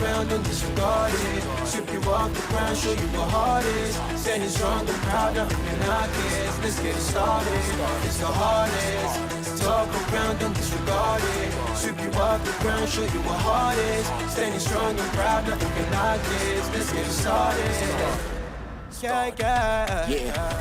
around, don't disregard it. Sweep you off the ground, show you what heart is. Standing strong and proud, nothing can knock it. Let's get it started, it's the hardest. Talk around, don't disregard it. Sweep you off the ground, show you what heart is. Standing strong and proud, nothing can knock it. Let's get it started. Yeah,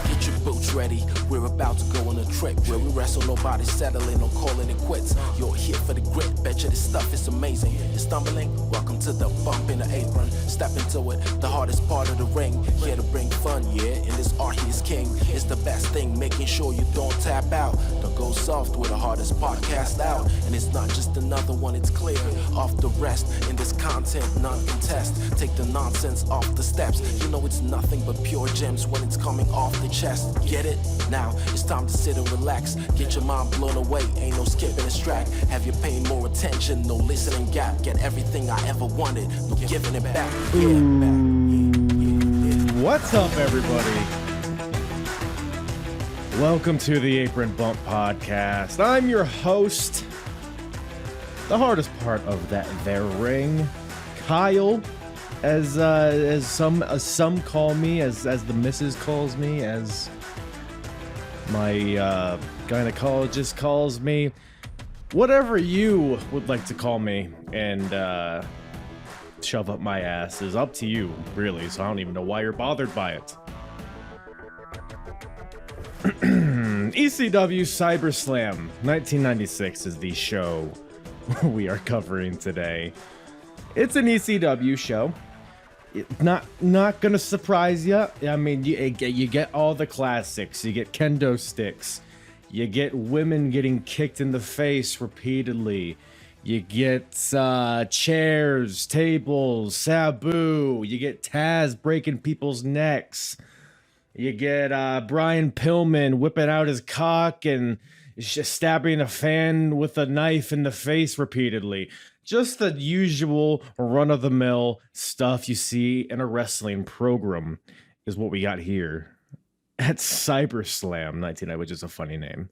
get your boots ready. We're about to go on a trip where we wrestle, nobody settling or calling it quits. You're here for the grit, betcha this stuff is amazing. You're stumbling, welcome to the bump in the apron. Step into it, the hardest part of the ring. Here to bring fun, yeah, and this art he is king. It's the best thing, making sure you don't tap out. Don't go soft with the hardest podcast out. And it's not just another one, it's clear. Off the rest, in this content, none contest. Take the nonsense off the steps. You know it's nothing but pure gems when it's coming off the chest. Get it? Now it's time to sit and relax. Get your mind blown away, ain't no skipping this track. Have you paying more attention, no listening gap. Get everything I ever wanted, no giving it back. What's up, everybody? Welcome to the Apron Bump Podcast. I'm your host, the hardest part of that there ring, Kyle. As some call me, as the missus calls me, as my gynecologist calls me, whatever you would like to call me, and shove up my ass is up to you, really. So I don't even know why you're bothered by it. ECW CyberSlam 1996 is the show we are covering today. It's an ECW show. Not gonna surprise you. I mean, you get all the classics. You get kendo sticks. You get women getting kicked in the face repeatedly. You get chairs, tables, Sabu. You get Taz breaking people's necks. You get Brian Pillman whipping out his cock and just stabbing a fan with a knife in the face repeatedly. Just the usual run-of-the-mill stuff you see in a wrestling program is what we got here at CyberSlam 1990, which is a funny name.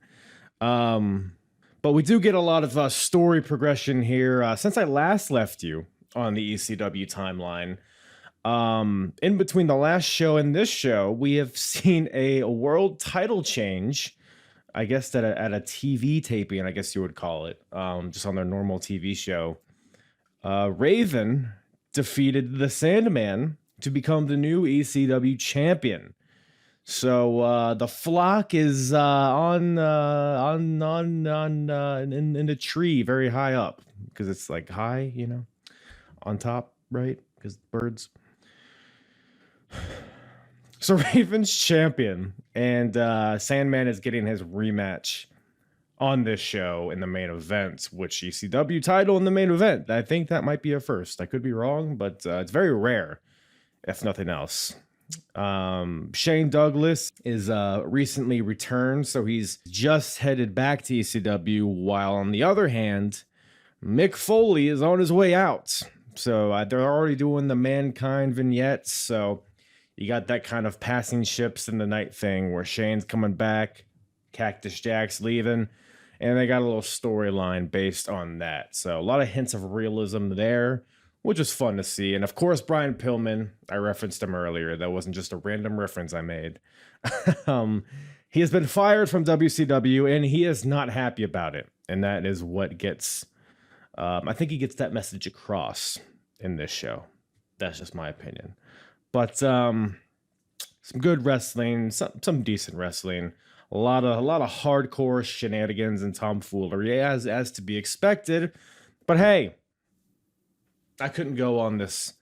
But we do get a lot of story progression here. Since I last left you on the ECW timeline, in between the last show and this show, we have seen a world title change. I guess at a TV taping, I guess you would call it, just on their normal TV show. Raven defeated the Sandman to become the new ECW champion. So the flock is in the tree, very high up, because it's like high, you know, on top, right? Because birds. So Raven's champion, and Sandman is getting his rematch on this show in the main event, which ECW title in the main event. I think that might be a first. I could be wrong, but it's very rare, if nothing else. Shane Douglas is recently returned, so he's just headed back to ECW, while on the other hand, Mick Foley is on his way out. So they're already doing the Mankind vignettes, so you got that kind of passing ships in the night thing where Shane's coming back, Cactus Jack's leaving, and they got a little storyline based on that. So a lot of hints of realism there, which is fun to see. And of course, Brian Pillman, I referenced him earlier. That wasn't just a random reference I made. He has been fired from WCW, and he is not happy about it. And that is what gets, I think he gets that message across in this show. That's just my opinion. But some good wrestling, some decent wrestling, a lot of hardcore shenanigans and tomfoolery as to be expected. But hey, I couldn't go on this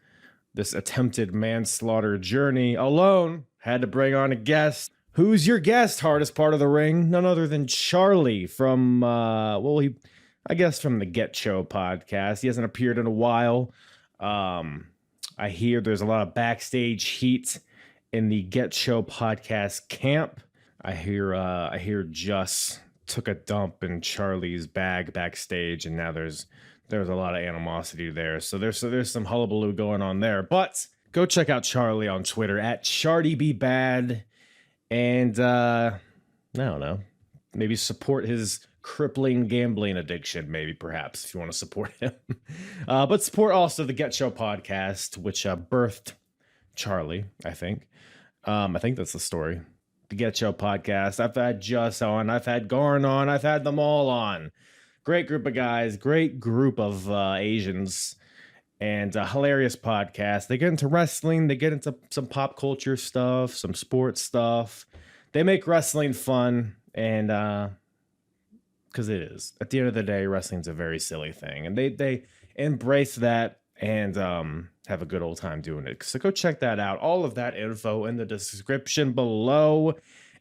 attempted manslaughter journey alone. Had to bring on a guest. Who's your guest? Hardest part of the ring? None other than Charlie from from the Get Cho podcast. He hasn't appeared in a while. I hear there's a lot of backstage heat in the Get Cho podcast camp. I hear Just took a dump in Charlie's bag backstage, and now there's a lot of animosity there. So there's some hullabaloo going on there. But go check out Charlie on Twitter at CharlieBBad, and I don't know, maybe support his crippling gambling addiction, maybe perhaps if you want to support him. But support also the Get Cho podcast, which birthed Charlie, I think. I think that's the story. The Get Cho podcast. I've had Just on, I've had Garn on, I've had them all on. Great group of guys, great group of Asians, and a hilarious podcast. They get into wrestling, they get into some pop culture stuff, some sports stuff. They make wrestling fun, and because it is. At the end of the day, wrestling's a very silly thing, and they embrace that and have a good old time doing it. So go check that out. All of that info in the description below.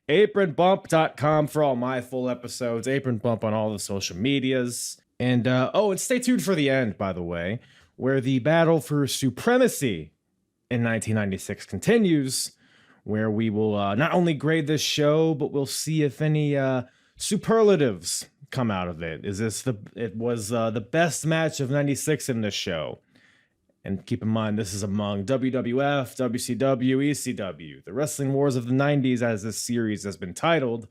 Apronbump.com for all my full episodes. Apron Bump on all the social medias. And and stay tuned for the end, by the way, where the battle for supremacy in 1996 continues, where we will not only grade this show, but we'll see if any superlatives come out of it. It was the best match of 96 in this show. And keep in mind, this is among WWF, WCW, ECW, the Wrestling Wars of the 90s, as this series has been titled.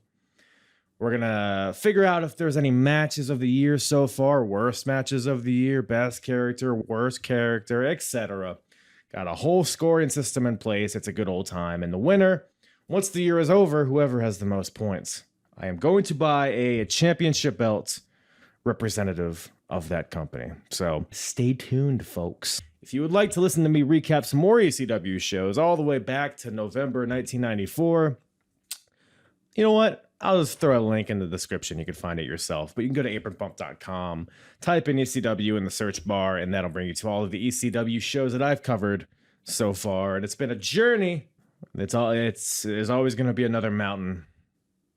We're going to figure out if there's any matches of the year so far, worst matches of the year, best character, worst character, etc. Got a whole scoring system in place. It's a good old time. And the winner, once the year is over, whoever has the most points. I am going to buy a championship belt representative of that company. So stay tuned, folks. If you would like to listen to me recap some more ECW shows all the way back to November 1994, you know what? I'll just throw a link in the description. You can find it yourself. But you can go to apronbump.com, type in ECW in the search bar, and that'll bring you to all of the ECW shows that I've covered so far. And it's been a journey. There's always going to be another mountain.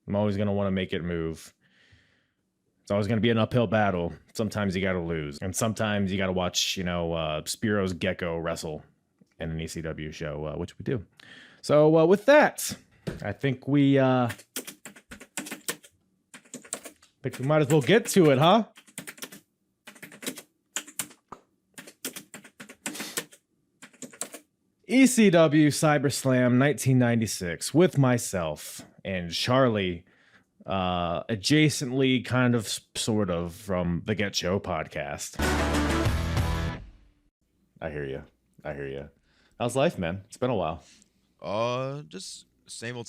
I'm always going to want to make it move. It's always going to be an uphill battle. Sometimes you got to lose. And sometimes you got to watch, Spiro's Gecko wrestle in an ECW show, which we do. So with that, I think we might as well get to it, huh? ECW CyberSlam 1996 with myself and Charlie, adjacently, kind of, sort of, from the Get Cho podcast. I hear you. How's life, man? It's been a while. Just same old.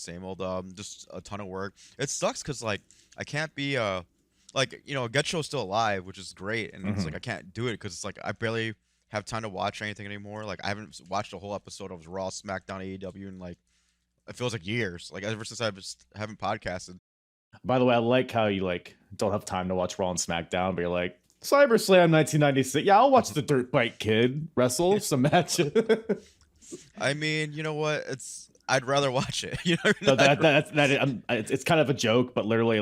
Just a ton of work. It sucks because I can't be Get Cho's still alive, which is great, and it's I can't do it because it's I barely have time to watch anything anymore. I haven't watched a whole episode of Raw, SmackDown, AEW in it feels like years. Ever since I haven't podcasted. By the way, I like how you don't have time to watch Raw and SmackDown, but you're CyberSlam 1996. Yeah, I'll watch the Dirt Bike Kid wrestle some matches. I mean, you know what? I'd rather watch it. You know what I mean? It's kind of a joke, but literally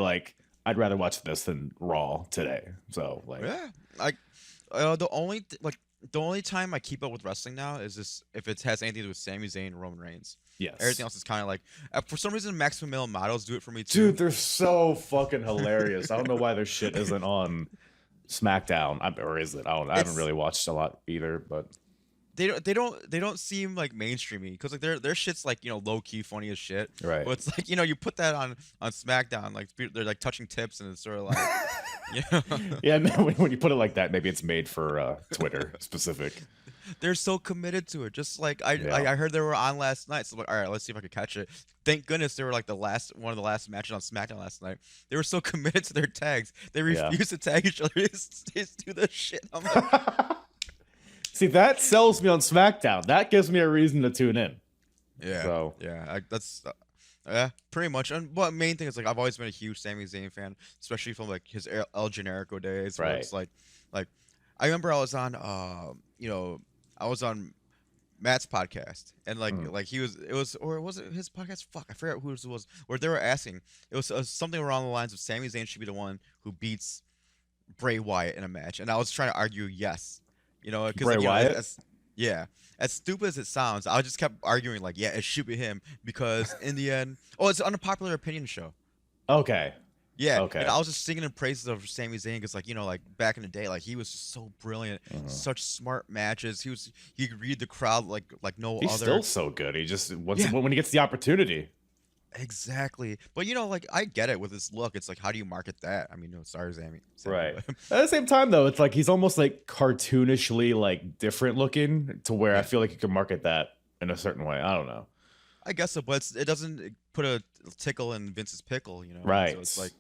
I'd rather watch this than Raw today. So yeah, the only time I keep up with wrestling now is if it has anything to do with Sami Zayn and Roman Reigns. Yes. Everything else is kind of for some reason, Maximum Male Models do it for me too. Dude, they're so fucking hilarious. I don't know why their shit isn't on SmackDown, or is it? I haven't really watched a lot either, but they don't seem mainstreamy because their shit's low key funny as shit. Right. But it's you put that on SmackDown, they're touching tips and it's sort of yeah, man, when you put it like that, maybe it's made for Twitter specific. They're so committed to it. Just I heard they were on last night, so all right, let's see if I could catch it. Thank goodness they were one of the last matches on SmackDown last night. They were so committed to their tags, they refused to tag each other. They just do the shit. I'm see, that sells me on SmackDown. That gives me a reason to tune in. Yeah. So that's. Yeah, pretty much. And but main thing is I've always been a huge Sami Zayn fan, especially from his El Generico days. Where it's like I remember I was on Matt's podcast, and was it his podcast? Fuck, I forgot who it was. Where they were asking, it was something around the lines of Sami Zayn should be the one who beats Bray Wyatt in a match, and I was trying to argue yes, because Bray Wyatt. Yeah, as stupid as it sounds, I just kept arguing yeah, it should be him because in the end, it's an unpopular opinion show. Okay. Yeah. Okay. And I was just singing in praises of Sami Zayn because back in the day, he was just so brilliant, such smart matches. He could read the crowd like no He's other. Still so good. He just when he gets the opportunity. Exactly. But like I get it with his look. It's like, how do you market that? I mean, no, sorry, Sammy. Right. At the same time, though, it's like he's almost like cartoonishly like different looking to where I Yeah, feel like you can market that in a certain way. I don't know. I guess so, but it doesn't put a tickle in Vince's pickle, So Right. it's like,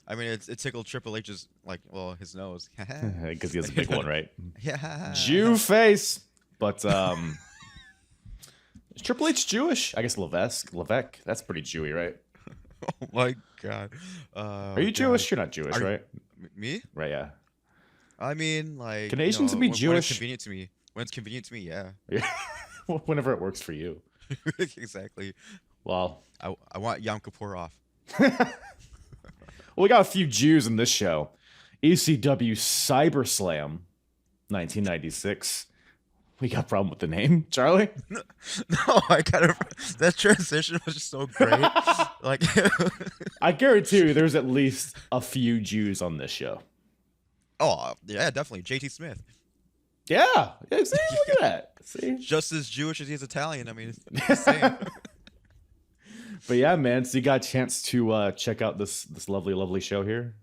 I mean, it tickled Triple H's like, well, his nose. Because he has a big one, right? Yeah. Jew face. But is Triple H Jewish? I guess Levesque. That's pretty Jewy, right? Oh my God. Are you Jewish? You're not Jewish, Are you- right? Me? Right, yeah. I mean, like Canadians can be when it's Jewish. convenient to me. When it's convenient to me, yeah. Yeah. Whenever it works for you. Exactly. Well, I want Yom Kippur off. we got a few Jews in this show. ECW CyberSlam, 1996. We got a problem with the name, Charlie? No, I kind of that transition was just so great. Like, I guarantee you there's at least a few Jews on this show. oh yeah, definitely JT Smith, Yeah. Yeah, see, look at that. See? just as Jewish as he's Italian. I mean, it's the same. But yeah, man, so you got a chance to check out this lovely show here?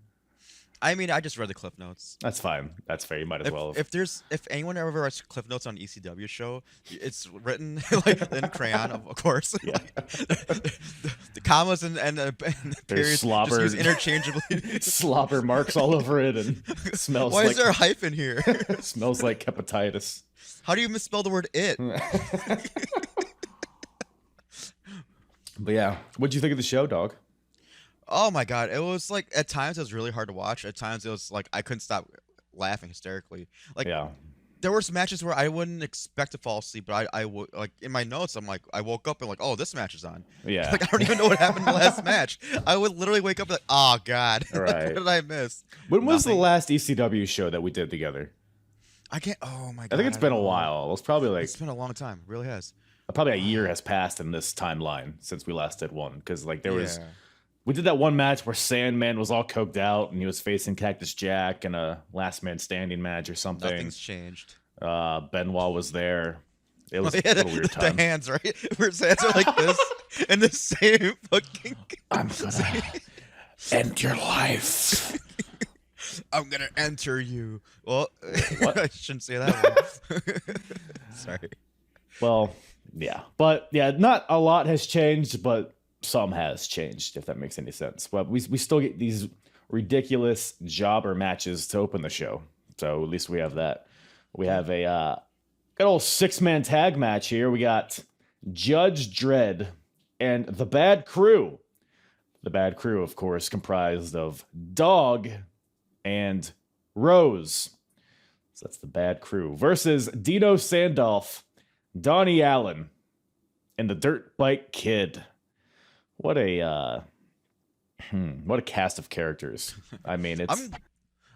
I mean, I just read the cliff notes. That's fine. That's fair. You might as well. If anyone ever writes cliff notes on ECW show, it's written like in crayon, of course. Yeah. Like, the commas and the periods slobber. just used interchangeably. Slobber marks all over it and smells Why like is there a hyphen here? smells like hepatitis. How do you misspell the word it? But yeah, what'd you think of the show, dog? Oh my God, it was like at times it was really hard to watch. At times it was like I couldn't stop laughing hysterically. Like Yeah. there was matches where I wouldn't expect to fall asleep, but I would, like in my notes I'm like I woke up and like, oh, this match is on. Yeah. Like I don't even know what happened in the last match. I would literally wake up and like, oh God, like, Right. what did I miss? When was the Nothing. last ECW show that we did together? I can't. Oh my God, I think it's been a don't know. while. It was probably like It's been a long time. It really has. probably a year has passed in this timeline since we last did one. Because like there was Yeah. we did that one match where Sandman was all coked out and he was facing Cactus Jack in a last man standing match or something. Nothing's changed. Benoit was there. It was Yeah, a little weird the time. hands, right? Where his hands are like this, and the same fucking. I'm gonna end your life. I'm gonna enter you. Well, What? I shouldn't say that one. Sorry. Well, yeah. But yeah, not a lot has changed, but some has changed, if that makes any sense. But we still get these ridiculous jobber matches to open the show. So at least we have that. We have a good old 6-man tag match here. We got Judge Dredd and the Bad Crew. The Bad Crew, of course, comprised of Dog and Rose. So that's the Bad Crew versus Dino Sandolph, Donnie Allen, and the Dirt Bike Kid. What a cast of characters. I mean, it's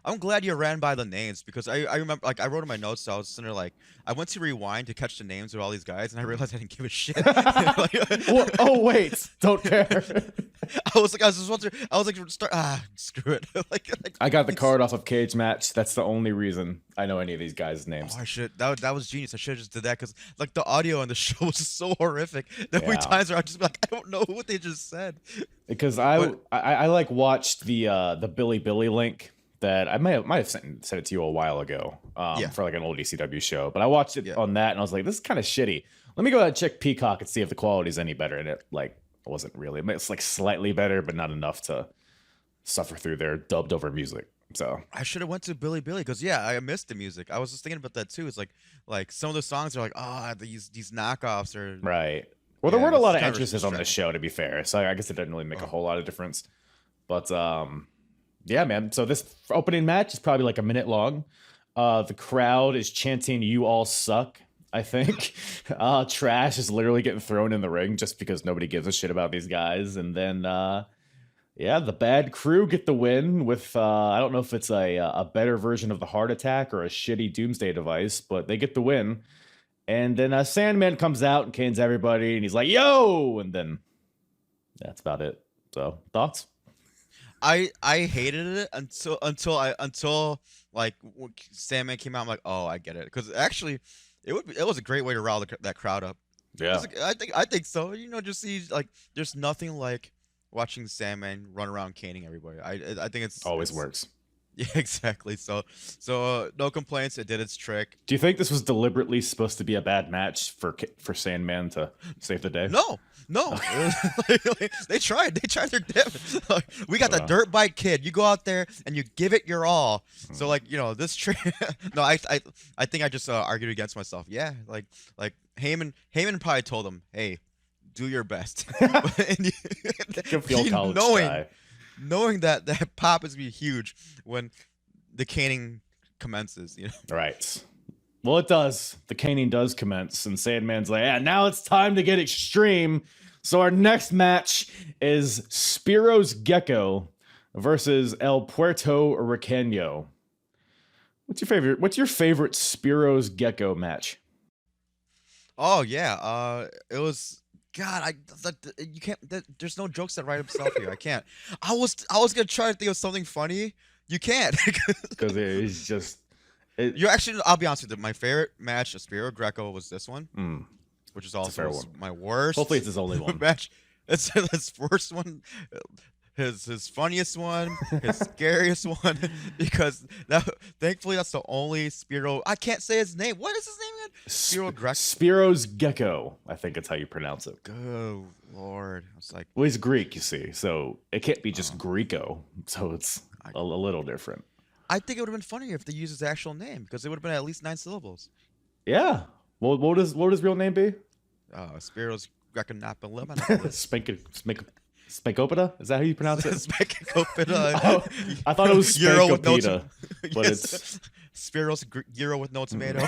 I'm glad you ran by the names because I remember like I wrote in my notes. So I was sitting there like I went to rewind to catch the names of all these guys and I realized I didn't give a shit. Like, oh wait, don't care. I was just wondering. I was like, screw it. like I got the card off of Cage Match. That's the only reason I know any of these guys' names. Oh, I should. That was genius. I should have just did that because like the audio on the show was just so horrific. There were Yeah. times where I just be like, I don't know what they just said. Because I like watched the Billy Billy link that I might have sent it to you a while ago Yeah. for like an old ECW show. But I watched it Yeah. on that and I was like, this is kind of shitty. Let me go ahead and check Peacock and see if the quality's any better. And it like wasn't really. It's like slightly better, but not enough to suffer through their dubbed over music. So I should have went to Billy Billy because yeah, I missed the music. I was just thinking about that too. It's like some of the songs are like, these knockoffs are right. Well, there Yeah, weren't a it's lot of kind of entrances on this distracting. show, to be fair. So I guess it didn't really make a whole lot of difference. But yeah, man. So this opening match is probably like a minute long. The crowd is chanting "You all suck." I think Trash is literally getting thrown in the ring just because nobody gives a shit about these guys. And then yeah, the Bad Crew get the win with I don't know if it's a better version of the Heart Attack or a shitty Doomsday device, but they get the win. And then Sandman comes out and canes everybody, and he's like, "Yo!" And then that's about it. So thoughts? I hated it until like when Sandman came out. I'm like, oh, I get it because actually it was a great way to rile that crowd up. Yeah. I think so. Just see like there's nothing like watching Sandman run around caning everybody. I think Always it's works. Yeah, exactly. So no complaints. It did its trick. Do you think this was deliberately supposed to be a bad match for Sandman to save the day? No. They tried. They tried their damn. Like, we got the dirt bike kid. You go out there and you give it your all. So this trick. No, I think I just argued against myself. Yeah, like Heyman probably told him, hey, do your best. Give the old college guy. Knowing that pop is gonna be huge when the caning commences, Right. Well, it does. The caning does commence, and Sandman's like, yeah, now it's time to get extreme. So our next match is Spiro's Gecko versus El Puerto Riqueño. What's your favorite Spiro's Gecko match? Oh yeah, it was. God, you can't. There's no jokes that write himself here. I can't. I was gonna try to think of something funny. You can't because it's just. You're actually. I'll be honest with you. My favorite match of Spiro Greco was this one, which is also my worst. Hopefully, it's his only one match. It's his first one. His funniest one, his scariest one, because thankfully that's the only Spiro. I can't say his name. What is his name again? Spiro Greco. Spiro's Gecko. I think it's how you pronounce it. Oh Lord, I was like, well, he's Greek, you see, so it can't be just Greco. So it's a little different. I think it would have been funnier if they used his actual name because it would have been at least 9 syllables. Yeah. Well, what does his real name be? Spiro's Greco Napa Lemon. Spankopita? Is that how you pronounce it? Spankopita. I thought it was Spankopita, but yes. it's Spiro's Gyro with no tomato.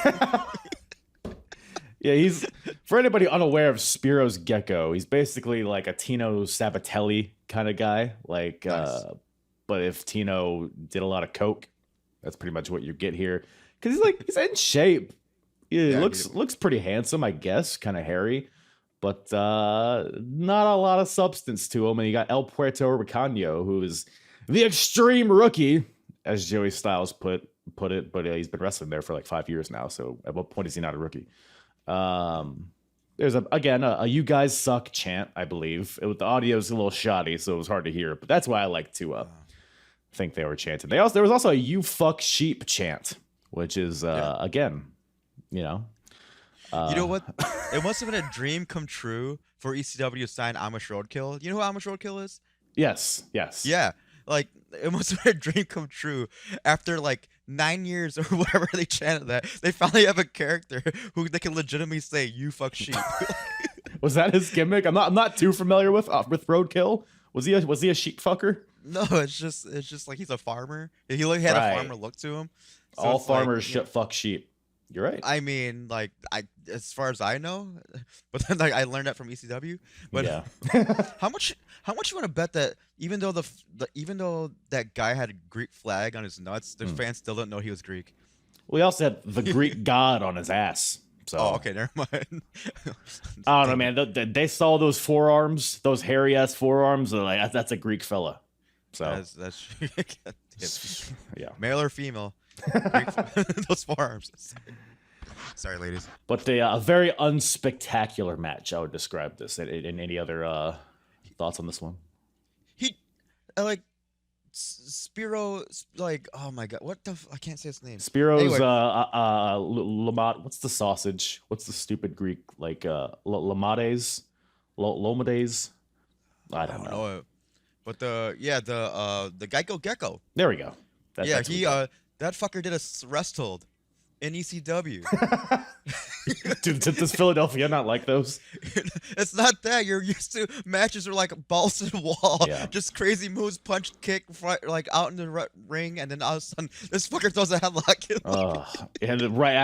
Yeah, he's for anybody unaware of Spiro's Gecko, he's basically like a Tino Sabatelli kind of guy. Like, nice. But if Tino did a lot of coke, that's pretty much what you get here. Because he's in shape. He looks pretty handsome, I guess, kind of hairy. But not a lot of substance to him. And you got El Puerto Riqueño, who is the extreme rookie, as Joey Styles put it. But he's been wrestling there for like 5 years now. So at what point is he not a rookie? There's a "you guys suck" chant, I believe. The audio's a little shoddy, so it was hard to hear. But that's why I like to think they were chanting. There was also a "you fuck sheep" chant, which is again, you know what? It must have been a dream come true for ECW to sign Amish Roadkill. You know who Amish Roadkill is? Yes. Yeah, like it must have been a dream come true after like 9 years or whatever they chanted that. They finally have a character who they can legitimately say "you fuck sheep." Was that his gimmick? I'm not too familiar with Roadkill. Was he a sheep fucker? No, it's just like he's a farmer. He had a farmer look to him. So all farmers fuck sheep. You're right. I mean, like as far as I know, but then I learned that from ECW. But yeah. how much you want to bet that even though even though that guy had a Greek flag on his nuts, the fans still don't know he was Greek. Well, he also had the Greek god on his ass. So. Oh, okay, never mind. I don't know, man. They saw those forearms, those hairy ass forearms. They're like, that's a Greek fella. So that's yeah, male or female. Those forearms. Sorry, ladies. But a very unspectacular match, I would describe this. And any other thoughts on this one? He like Spiro, like, oh my god, what the I can't say his name. Spiro's Lamont. What's the sausage? What's the stupid Greek like Lomades? Lomades? I don't know. But the Geico Gecko. There we go. That fucker did a rest hold in ECW. Dude, does Philadelphia not like those? It's not that. You're used to matches are like balls to the wall, just crazy moves, punch, kick, like out in the ring, and then all of a sudden this fucker throws a headlock. And right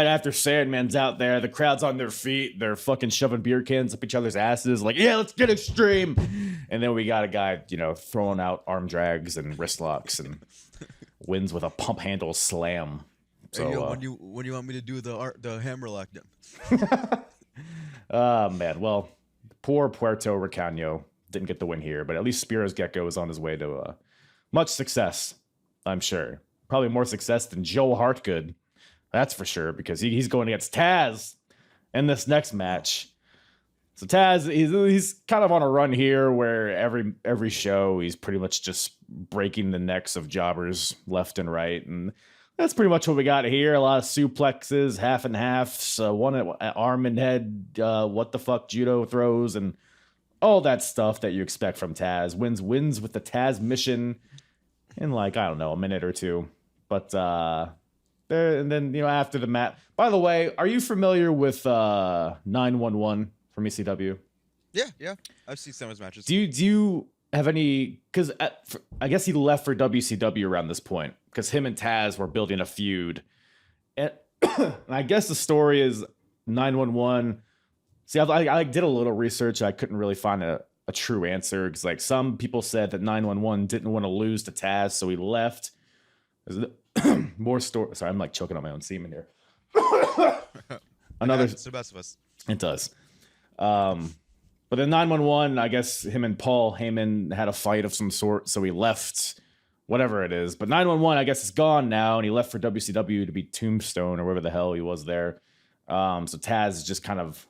after Sandman's out there, the crowd's on their feet, they're fucking shoving beer cans up each other's asses, like, yeah, let's get extreme. And then we got a guy, throwing out arm drags and wrist locks and wins with a pump handle slam. So hey, when you want me to do the hammer lock then? Man, well, poor Puerto Riqueño didn't get the win here, but at least Spiro's Gecko is on his way to much success, I'm sure. Probably more success than Joe Hartgood, that's for sure, because he's going against Taz in this next match. So Taz, he's kind of on a run here where every show he's pretty much just breaking the necks of jobbers left and right, and that's pretty much what we got here. A lot of suplexes, half and halves, one at arm and head, what the fuck judo throws, and all that stuff that you expect from Taz. Wins with the Taz mission in like, I don't know, a minute or two. But there, and then after the match. By the way, are you familiar with 911 from ECW? Yeah. I've seen some of his matches. Do you have any? Because I guess he left for WCW around this point because him and Taz were building a feud, and I guess the story is 911. See, I did a little research. I couldn't really find a true answer because like some people said that 911 didn't want to lose to Taz, so he left. There's more story. Sorry, I'm like choking on my own semen here. Another. It's the best of us. It does. But then 911, I guess him and Paul Heyman had a fight of some sort, so he left, whatever it is. But 911, I guess, is gone now, and he left for WCW to be Tombstone or whatever the hell he was there. So Taz is just kind of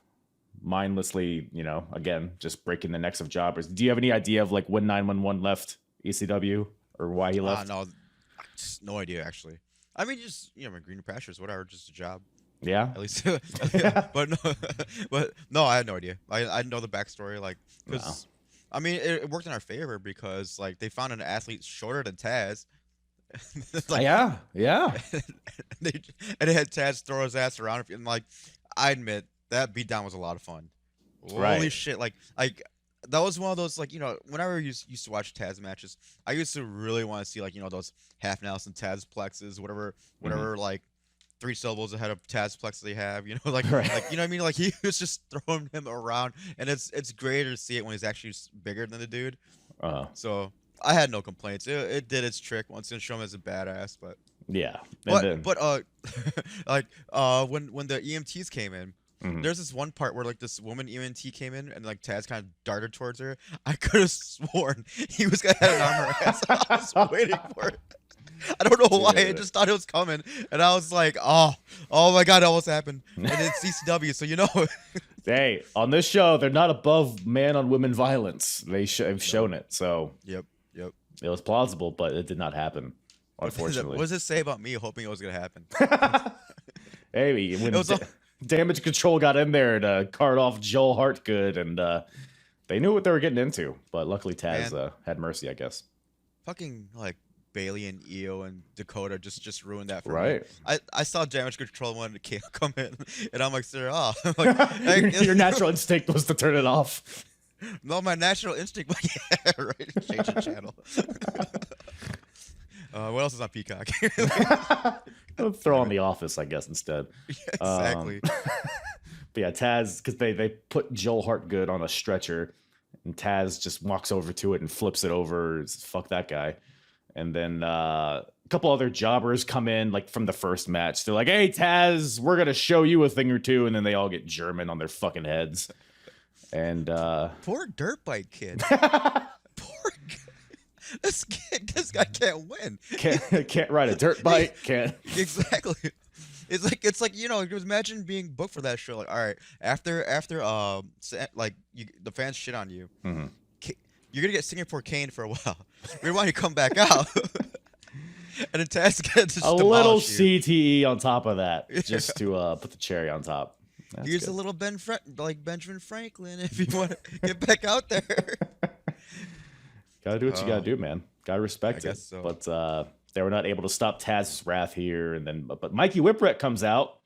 mindlessly, again, just breaking the necks of jobbers. Do you have any idea of like when 911 left ECW or why he left? No, just no idea actually. I mean, just my greener pastures, whatever, just a job. Yeah, at least. but no, I had no idea. I know the backstory, like, because I mean, it worked in our favor because like they found an athlete shorter than Taz. Like, yeah. and they had Taz throw his ass around, and like, I admit that beatdown was a lot of fun. Holy shit! Like that was one of those, like, whenever I used to watch Taz matches, I used to really want to see like those half Nelson Taz plexes, whatever like 3 syllables ahead of Taz plex they have, like you know what I mean? Like he was just throwing him around, and it's greater to see it when he's actually bigger than the dude. So I had no complaints. It did its trick once and show him as a badass, but yeah. But like when the EMTs came in. Mm-hmm. There's this one part where like this woman EMT came in and like Taz kind of darted towards her. I could have sworn he was gonna have an arm her ass. I was waiting for it. I don't know why. I just thought it was coming, and I was like, oh my god, it almost happened. And it's CCW, so Hey, on this show, they're not above man on women violence. They've shown it. So yep. It was plausible, but it did not happen. Unfortunately, what does it say about me hoping it was gonna happen? Hey, when Damage Control got in there to cart off Joel Hartgood, and they knew what they were getting into. But luckily, Taz had mercy, I guess. Fucking like Bailey and Io and Dakota just ruined that for me. I saw Damage Control wanted to come in, and I'm like, sir, your natural instinct was to turn it off. No, my natural instinct, yeah, right. Change the channel. What else is on Peacock? I'll throw on The Office, I guess, instead. Yeah, exactly. But yeah, Taz, because they put Joel Hartgood on a stretcher, and Taz just walks over to it and flips it over. Fuck that guy. And then a couple other jobbers come in, like from the first match. They're like, "Hey, Taz, we're gonna show you a thing or two," and then they all get German on their fucking heads. And poor dirt bike kid. Poor. This guy can't win. Can't ride a dirt bike. Can't. Exactly. It's like imagine being booked for that show. Like, all right, after like the fans shit on you, mm-hmm. You're gonna get Singapore caned for a while. We want you to come back out, and then Taz gets a little CTE on top of that, just to put the cherry on top. Here's a little Benjamin Franklin if you want to get back out there. Gotta do what you gotta do, man. Gotta respect it. So. But they were not able to stop Taz's wrath here, and then but Mikey Whipwreck comes out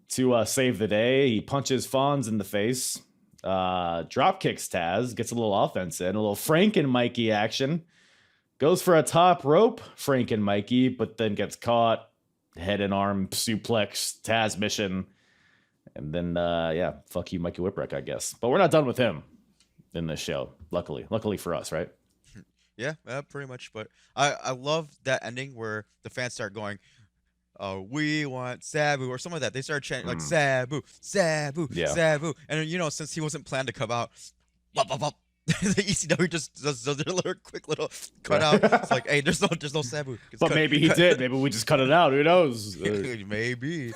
to save the day. He punches Fonz in the face, drop kicks Taz, gets a little offense in, a little Franken Mikey action. Goes for a top rope, Franken Mikey, but then gets caught. Head and arm suplex, Taz mission. And then, fuck you, Mikey Whipwreck, I guess. But we're not done with him in this show, luckily for us, right? Yeah, pretty much. But I love that ending where the fans start going, we want Sabu or something like that. They started chanting like Sabu, Sabu. And since he wasn't planned to come out, the ECW just does their little quick little cut out. It's like, hey, there's no Sabu. But maybe he did. Maybe we just cut it out. Who knows? Maybe.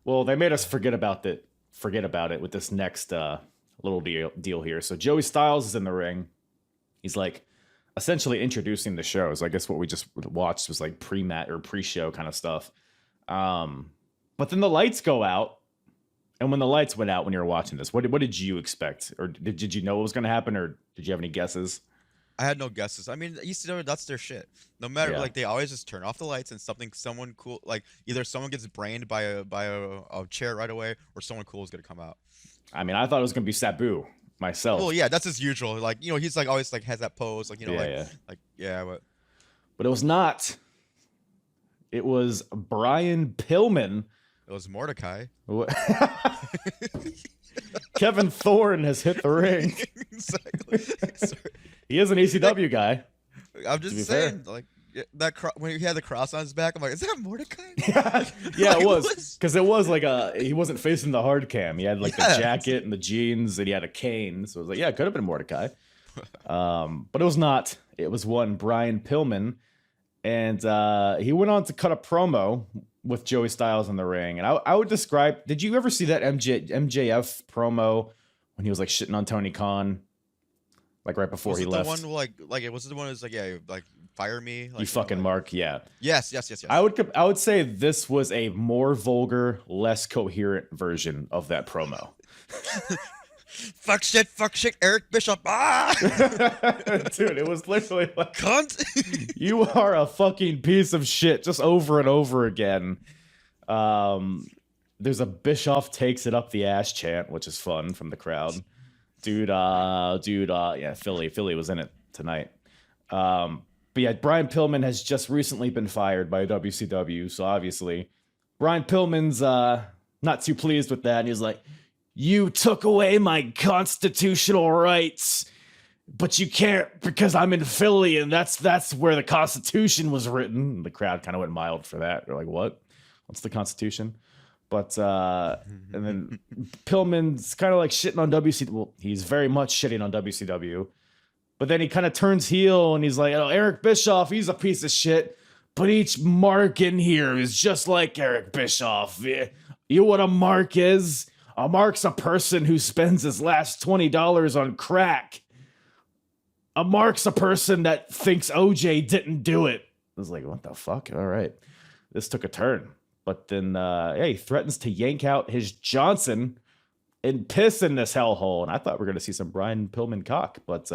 Well, they made us forget about it with this next little deal here. So Joey Styles is in the ring. He's like essentially introducing the show. So I guess what we just watched was like pre-mat or pre-show kind of stuff. But then the lights go out. And when the lights went out when you were watching this, what did you expect? Or did you know what was going to happen? Or did you have any guesses? I had no guesses. I mean, ECW, that's their shit. No matter, Yeah. like, they always just turn off the lights and someone cool, like, either someone gets brained by a chair right away, or someone cool is gonna come out. I mean, I thought it was going to be Sabu myself. Well, yeah, that's his usual. Like, you know, he's like always like has that pose, like, you know, But it was not. It was Brian Pillman. it was Mordecai. Kevin Thorne has hit the ring. Exactly. Sorry. He is an ECW guy. I'm To be just fair. saying, like when he had the cross on his back, I'm like, is that Mordecai? Yeah, Like, it was because it was like he wasn't facing the hard cam. He had like the Yeah. jacket and the jeans, and he had a cane. So it was like, yeah, it could have been Mordecai, but it was not. It was one Brian Pillman, and he went on to cut a promo with Joey Styles in the ring. And I would describe. Did you ever see that MJF promo when he was like shitting on Tony Khan, like right before Was he it left? the one like it was the one who's like, yeah, like fire me, like, You fucking like, Mark, yeah. Yes. I would say this was a more vulgar, less coherent version of that promo. fuck shit, Eric Bishop. Dude, it was literally like, Cunt. you are a fucking piece of shit, just over and over again. There's a Bischoff takes it up the ass chant, which is fun from the crowd. Dude, yeah, Philly was in it tonight. But yeah, Brian Pillman has just recently been fired by WCW, so obviously Brian Pillman's not too pleased with that, and he's like, you took away my constitutional rights, but you can't because I'm in Philly, and that's where the Constitution was written. And the crowd kind of went mild for that. They're like, what? What's the Constitution? But and then Pillman's kind of like shitting on WCW. Well, he's very much shitting on WCW. But then he kind of turns heel and he's like, oh, Eric Bischoff, he's a piece of shit. But each mark in here is just like Eric Bischoff. You know what a mark is? A mark's a person who spends his last $20 on crack. A mark's a person that thinks OJ didn't do it. I was like, what the fuck? All right. This took a turn. But then, he threatens to yank out his Johnson and piss in this hellhole. And I thought we were going to see some Brian Pillman cock. But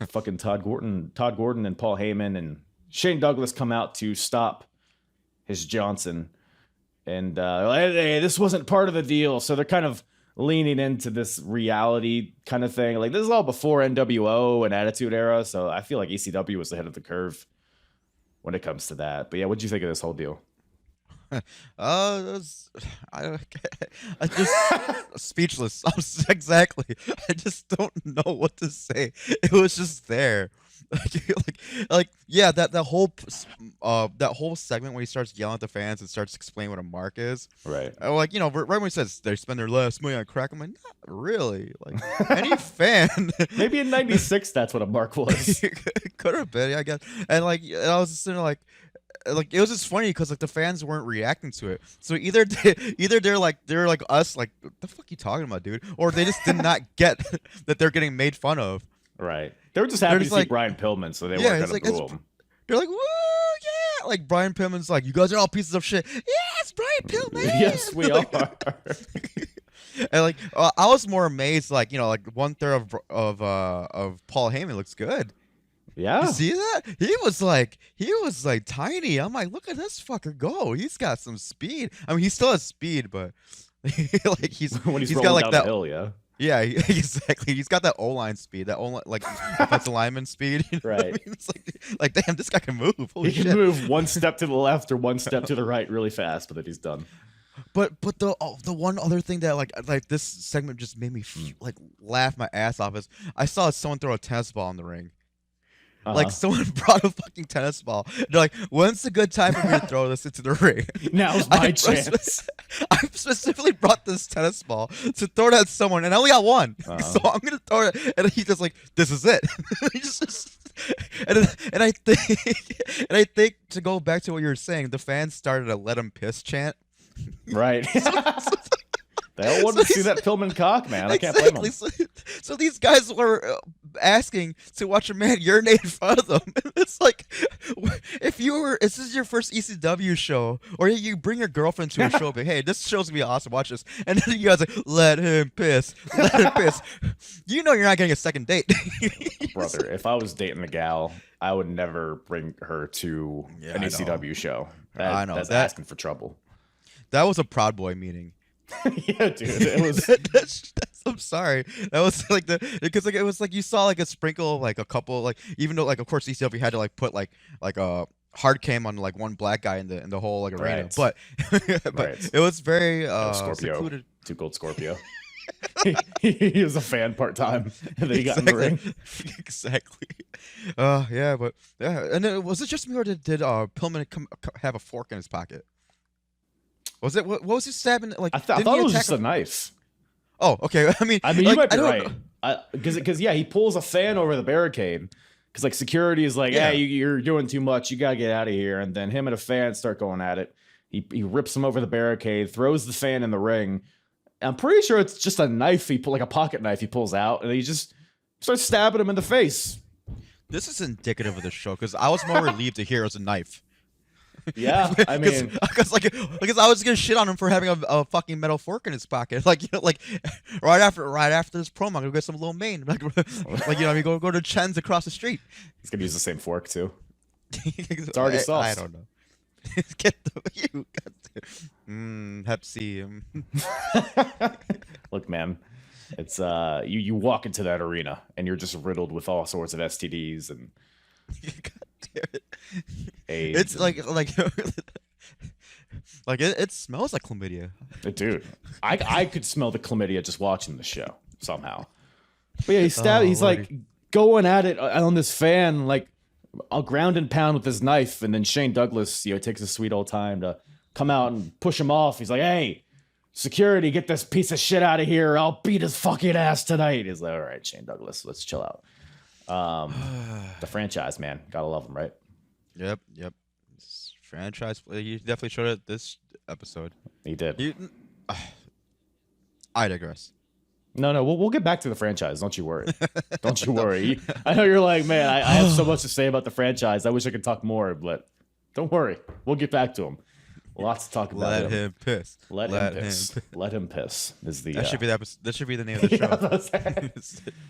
fucking Todd Gordon and Paul Heyman and Shane Douglas come out to stop his Johnson. And hey, this wasn't part of the deal. So they're kind of leaning into this reality kind of thing. Like, this is all before NWO and Attitude Era. So I feel like ECW was ahead of the curve when it comes to that. But yeah, what'd you think of this whole deal? I just speechless. Exactly. I just don't know what to say. It was just there. Yeah, that whole segment when he starts yelling at the fans and starts explaining what a mark is. Right. Like, you know, right when he says they spend their last money on crack, I'm like, not really. Like, any fan. Maybe in 96 that's what a mark was. It could have been, I guess. And like, I was just sitting there like it was just funny because like the fans weren't reacting to it. So either they're like us, like, what the fuck you talking about, dude? Or they just did not get that they're getting made fun of. Right. They were just happy to see Brian Pillman, so they weren't going to boo him. They're like, woo, yeah. Like, Brian Pillman's like, you guys are all pieces of shit. Yes, Brian Pillman. Yes, we are. And like, I was more amazed. Like, you know, like 1/3 of Paul Heyman looks good. Yeah. You see that? He was like tiny. I'm like, look at this fucker go. He's got some speed. I mean, he still has speed, but like he's got like down that the hill, yeah. Yeah, exactly. He's got that O-line speed, that O-line, like offensive lineman speed. You know right. what I mean? It's like, damn, this guy can move. Holy he can move one step to the left or one step to the right really fast, but then he's done. But the one other thing that like this segment just made me like laugh my ass off is I saw someone throw a tennis ball in the ring. Like, someone brought a fucking tennis ball. They're like, when's a good time for me to throw this into the ring? Now's my chance. I specifically brought this tennis ball to throw it at someone, and I only got one. So I'm going to throw it. And he's just like, this is it. and I think to go back to what you were saying, the fans started a let him piss chant. Right. The They all wanted to see that Pillman cock, man. I can't blame them. So these guys were asking to watch a man urinate in front of them. It's like, if this is your first ECW show, or you bring your girlfriend to a show, but hey, this show's gonna be awesome, watch this. And then you guys are like, let him piss. You know you're not getting a second date. Brother, if I was dating a gal, I would never bring her to an ECW show. I know. That's asking for trouble. That was a Proud Boy meeting. Yeah, dude. It was. I'm sorry. That was like because like it was like you saw like a sprinkle of, like a couple, like, even though like of course ECW had to like put like a hard cam on like one black guy in the whole like arena, Right. but Right. it was very Scorpio, secluded. Too Cold Scorpio. he was a fan part time, and then he got in the ring. Exactly. Yeah, but yeah, and then, was it just me, or did Pillman have a fork in his pocket? Was it what was he stabbing? Like I thought it was just a knife. Oh, okay. I mean, like, you might be right. Because yeah, he pulls a fan over the barricade. Because like security is like, Yeah. hey, you're doing too much. You gotta get out of here. And then him and a fan start going at it. He rips him over the barricade, throws the fan in the ring. I'm pretty sure it's just a knife. Like a pocket knife he pulls out, and he just starts stabbing him in the face. This is indicative of the show, because I was more relieved to hear it was a knife. Yeah, I mean, because I was gonna shit on him for having a fucking metal fork in his pocket. Like, you know, like right after this promo, I'm gonna get some lo mein. Like you know, I mean, go to Chen's across the street. he's gonna use the same fork too. It's already sauced. I don't know. Get the Pepsi. Look, man, it's you walk into that arena and you're just riddled with all sorts of STDs and AIDS. It's like it smells like chlamydia. Dude, I could smell the chlamydia just watching the show somehow. But yeah, he's like going at it on this fan, like a ground and pound with his knife, and then Shane Douglas, takes his sweet old time to come out and push him off. He's like, hey, security, get this piece of shit out of here. I'll beat his fucking ass tonight. He's like, all right, Shane Douglas, let's chill out. The franchise, man. Gotta love him, right? Yep. This franchise, you definitely showed it this episode. He did. I digress. No, we'll get back to the franchise. Don't you worry. Don't you worry. I know you're like, man, I have so much to say about the franchise. I wish I could talk more, but don't worry. We'll get back to him. Lots to talk about. Let him piss. Let him piss. Let him piss is the. That should be the episode. That should be the name of the show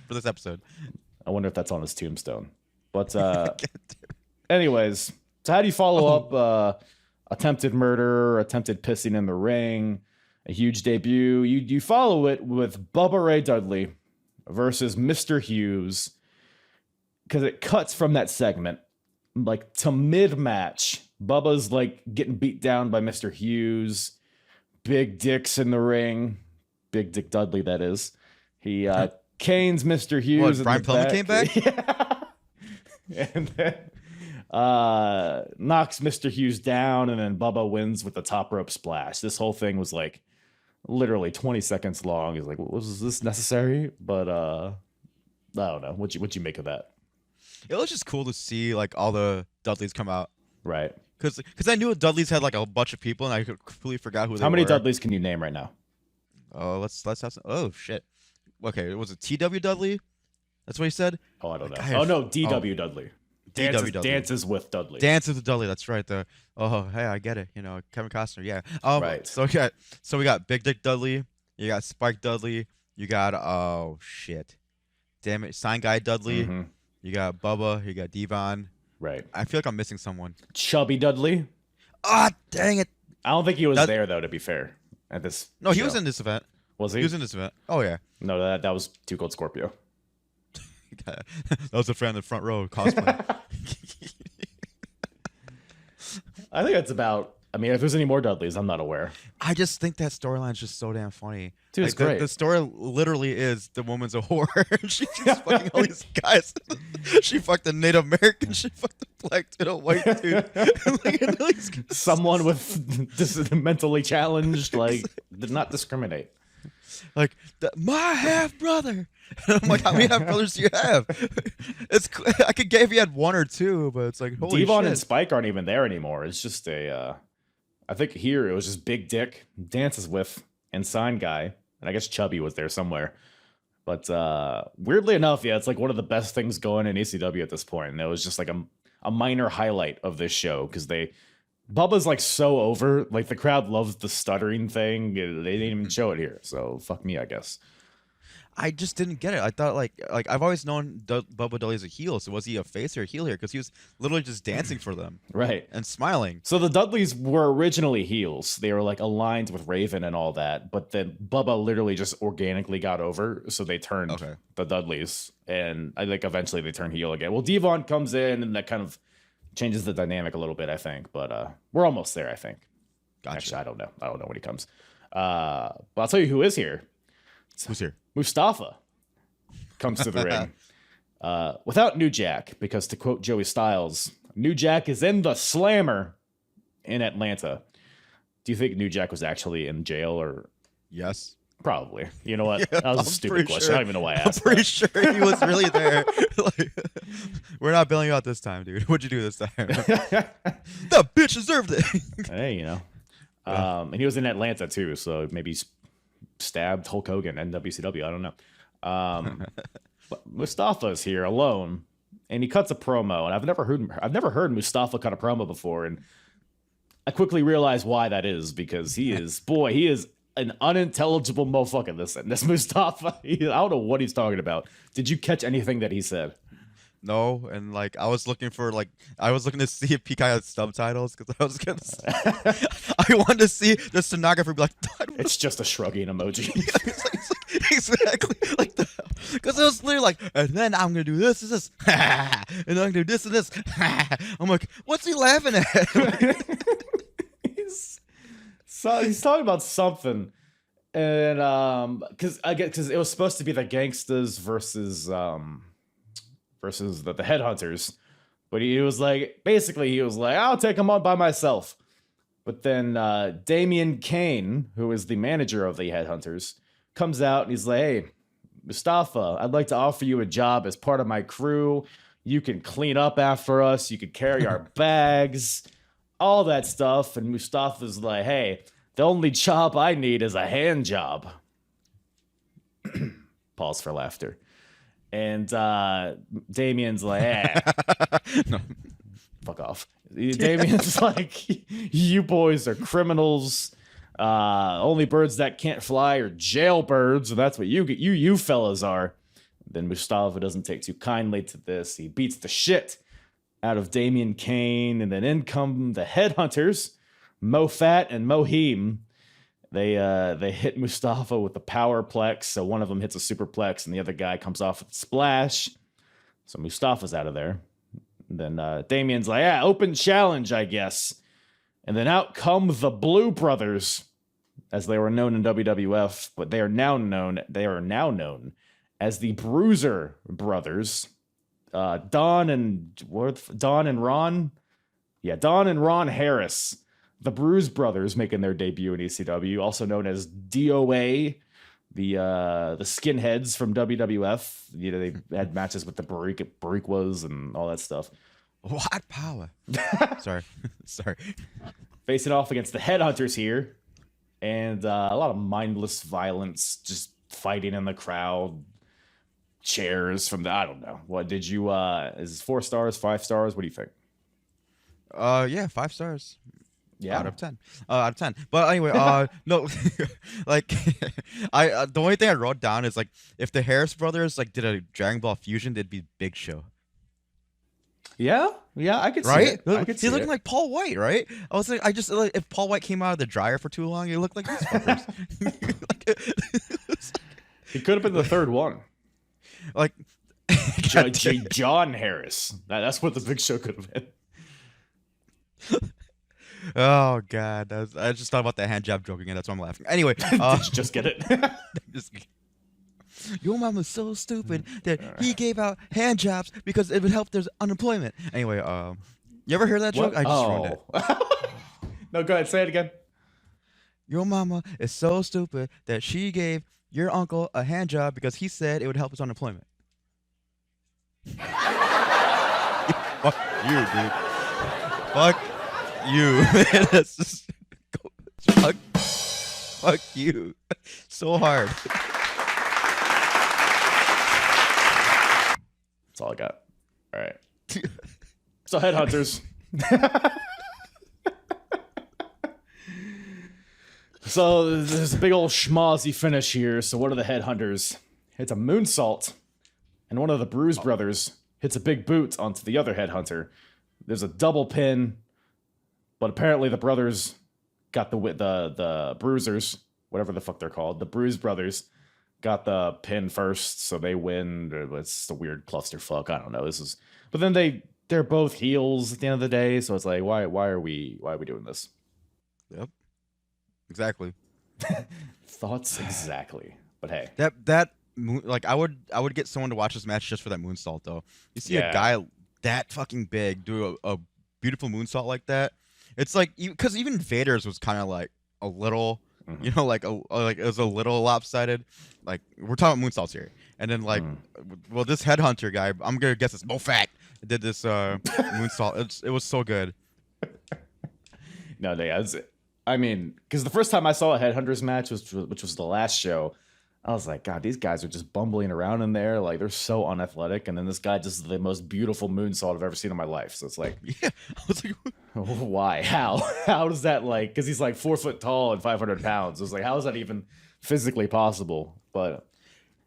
for this episode. I wonder if that's on his tombstone. But anyways, so how do you follow up attempted murder, attempted pissing in the ring? A huge debut. You follow it with Bubba Ray Dudley versus Mr. Hughes, because it cuts from that segment like to mid-match. Bubba's like getting beat down by Mr. Hughes. Big Dick's in the ring. Big Dick Dudley, that is. He canes Mr. Hughes. What, Brian Pillman came back? Yeah. And then knocks Mr. Hughes down, and then Bubba wins with the top rope splash. This whole thing was like literally 20 seconds long. He's like, was this necessary? But I don't know. What'd you make of that? It was just cool to see like all the Dudleys come out. Right. Because I knew Dudleys had like a bunch of people, and I completely forgot who they were. How many Dudleys can you name right now? Oh, let's have some. Oh shit. Okay, was it TW Dudley? That's what he said. Oh, I don't know. God, Oh no, DW Dudley. DW Dudley. Dances with Dudley. Dances with Dudley. That's right. Hey, I get it. Kevin Costner. Yeah. Right. So we got Big Dick Dudley. You got Spike Dudley. You got damn it, Sign Guy Dudley. Mm-hmm. You got Bubba. You got Devon. Right. I feel like I'm missing someone. Chubby Dudley. Ah, dang it. I don't think he was there though. To be fair, at this. No, he show. was in this event. Was he? He was in this event. Oh yeah. No, that was Too Cold Scorpio. That was a friend in the front row cosplay. I think that's about. I mean, if there's any more Dudleys, I'm not aware. I just think that storyline's just so damn funny. Dude, it's great. The story literally is the woman's a whore. She's just fucking all these guys. She fucked a Native American. She fucked a black dude, a white dude. Someone with mentally challenged, like, did not discriminate. Like, my half brother. I'm like, how many half brothers do you have? I could give you had one or two, but it's like, holy Devon shit. and Spike aren't even there anymore. It's just I think here it was just Big Dick dances with and Sign Guy. and I guess Chubby was there somewhere. But weirdly enough, yeah, it's like one of the best things going in ECW at this point. And it was just like a minor highlight of this show because Bubba's like so over. Like the crowd loves the stuttering thing. They didn't even show it here. So fuck me, I guess. I just didn't get it. I thought like I've always known Bubba Dudley's a heel. So was he a face or a heel here? Because he was literally just dancing for them, right, and smiling. So the Dudleys were originally heels. They were like aligned with Raven and all that. But then Bubba literally just organically got over, so they turned the Dudleys, and I think eventually they turned heel again. Well, Devon comes in, and that kind of changes the dynamic a little bit, I think. But we're almost there, I think. Gotcha. Actually, I don't know when he comes. But I'll tell you who is here. Who's here? Mustafa comes to the ring without New Jack, because to quote Joey Styles, New Jack is in the Slammer in Atlanta. Do you think New Jack was actually in jail or? Yes. Probably. You know what? Yeah, that was a stupid question. Sure. I don't even know why I asked. I'm pretty sure he was really there. Like, we're not bailing you out this time, dude. What'd you do this time? The bitch deserved it. Hey, you know. And he was in Atlanta too, so maybe stabbed Hulk Hogan and WCW. I don't know. But Mustafa's here alone, and he cuts a promo, and I've never heard Mustafa cut a promo before, and I quickly realized why that is, because he is an unintelligible motherfucker. This Mustafa, I don't know what he's talking about. Did you catch anything that he said? No, and like I was looking to see if he had subtitles because I was gonna. I wanted to see the stenographer be like, it's just a shrugging emoji. it's like, exactly like the, because it was literally like, and then I'm gonna do this, and then I'm gonna do this and this. I'm like, what's he laughing at? He's talking about something, and because it was supposed to be the gangsters versus the headhunters, but he was like, I'll take them on by myself. But then Damian Kane, who is the manager of the headhunters, comes out and he's like, hey, Mustafa, I'd like to offer you a job as part of my crew. You can clean up after us. You can carry our bags, all that stuff. And Mustafa's like, hey, the only job I need is a hand job. Pause for laughter. And Damian's like, No. Fuck off. Damian's like, you boys are criminals. Only birds that can't fly are jailbirds. That's what you fellas are. Then Mustafa doesn't take too kindly to this. He beats the shit out of Damian Kane, and then in come the headhunters, Mofat and Mohim. They hit Mustafa with the powerplex, so one of them hits a superplex, and the other guy comes off with a splash. So Mustafa's out of there. And then Damian's like, yeah, open challenge, I guess. And then out come the Blue Brothers, as they were known in WWF, but they are now known as the Bruiser Brothers. Don and Ron? Yeah, Don and Ron Harris. The Bruise Brothers making their debut in ECW, also known as DOA, the skinheads from WWF. You know, they had matches with the Bariquas and all that stuff. What power? Sorry. Facing off against the Headhunters here, and a lot of mindless violence, just fighting in the crowd, chairs from the, I don't know. What did you, is 4 stars, 5 stars? What do you think? Yeah, 5 stars. Yeah, out of 10. But anyway, no, like the only thing I wrote down is like if the Harris brothers like did a Dragon Ball fusion, they'd be Big Show. Yeah, I could see right? it. I could see He's looking it. like Paul White, right? I was like, if Paul White came out of the dryer for too long, he looked like these fuckers. He could have been the third one. Like John Harris. That's what the Big Show could have been. Oh god, I just thought about that hand job joke again. That's why I'm laughing. Anyway, Did you just get it? Your mom was so stupid that he gave out hand jobs because it would help their unemployment. Anyway, you ever hear that joke? I just ruined it. No, go ahead. Say it again. Your mama is so stupid that she gave your uncle a hand job because he said it would help his unemployment. Fuck you, dude. Fuck you. That's just fuck. Fuck you. So hard. That's all I got. All right. So Headhunters. So there's a big old schmozzy finish here. So what are the Headhunters? It's a moonsault, and one of the Bruise brothers hits a big boot onto the other Headhunter. There's a double pin, but apparently the brothers got the Bruisers, whatever the fuck they're called, the Bruise brothers got the pin first, so they win. It's a weird clusterfuck. I don't know. But then they're both heels at the end of the day, so it's like, why are we doing this? Yep. Exactly. Thoughts exactly. But hey, like I would get someone to watch this match just for that moonsault though. You see Yeah. a guy that fucking big do a beautiful moonsault like that. It's like because even Vader's was kind of like a little, you know, like it was a little lopsided. Like we're talking about moonsaults here, and then like, well, this Headhunter guy, I'm gonna guess it's Mofat did this moonsault. It was so good. no, I mean, because the first time I saw a Headhunters match, which was the last show, I was like, God, these guys are just bumbling around in there. Like, they're so unathletic. And then this guy just the most beautiful moonsault I've ever seen in my life. So it's like, Yeah, I was like, why? How? How does that, like, because he's like 4 foot tall and 500 pounds. It was like, how is that even physically possible? But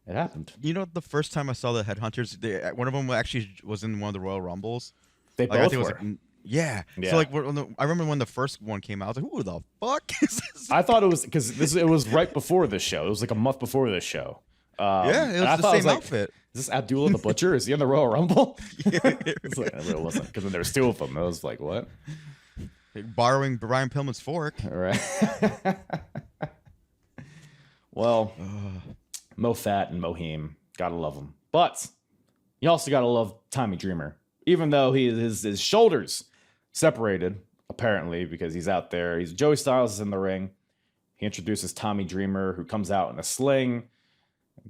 it happened. you know, the first time I saw the Headhunters, one of them actually was in one of the Royal Rumbles. They Like, both I think were. it was like, yeah. Yeah. So like, I remember when the first one came out, I was like, who the fuck is this? I thought it was because it was right before this show. It was like a month before this show. Yeah, it and I was the thought, same like, outfit. Is this Abdullah the Butcher? Is he in the Royal Rumble? Yeah, It's like, it really wasn't, because then there was 2 of them. I was like, what? like borrowing Brian Pillman's fork. All right. Well, Mofat and Mohim, gotta love them. But you also gotta love Tommy Dreamer, even though his shoulders separated apparently because he's out there. Joey Styles is in the ring. He introduces Tommy Dreamer, who comes out in a sling.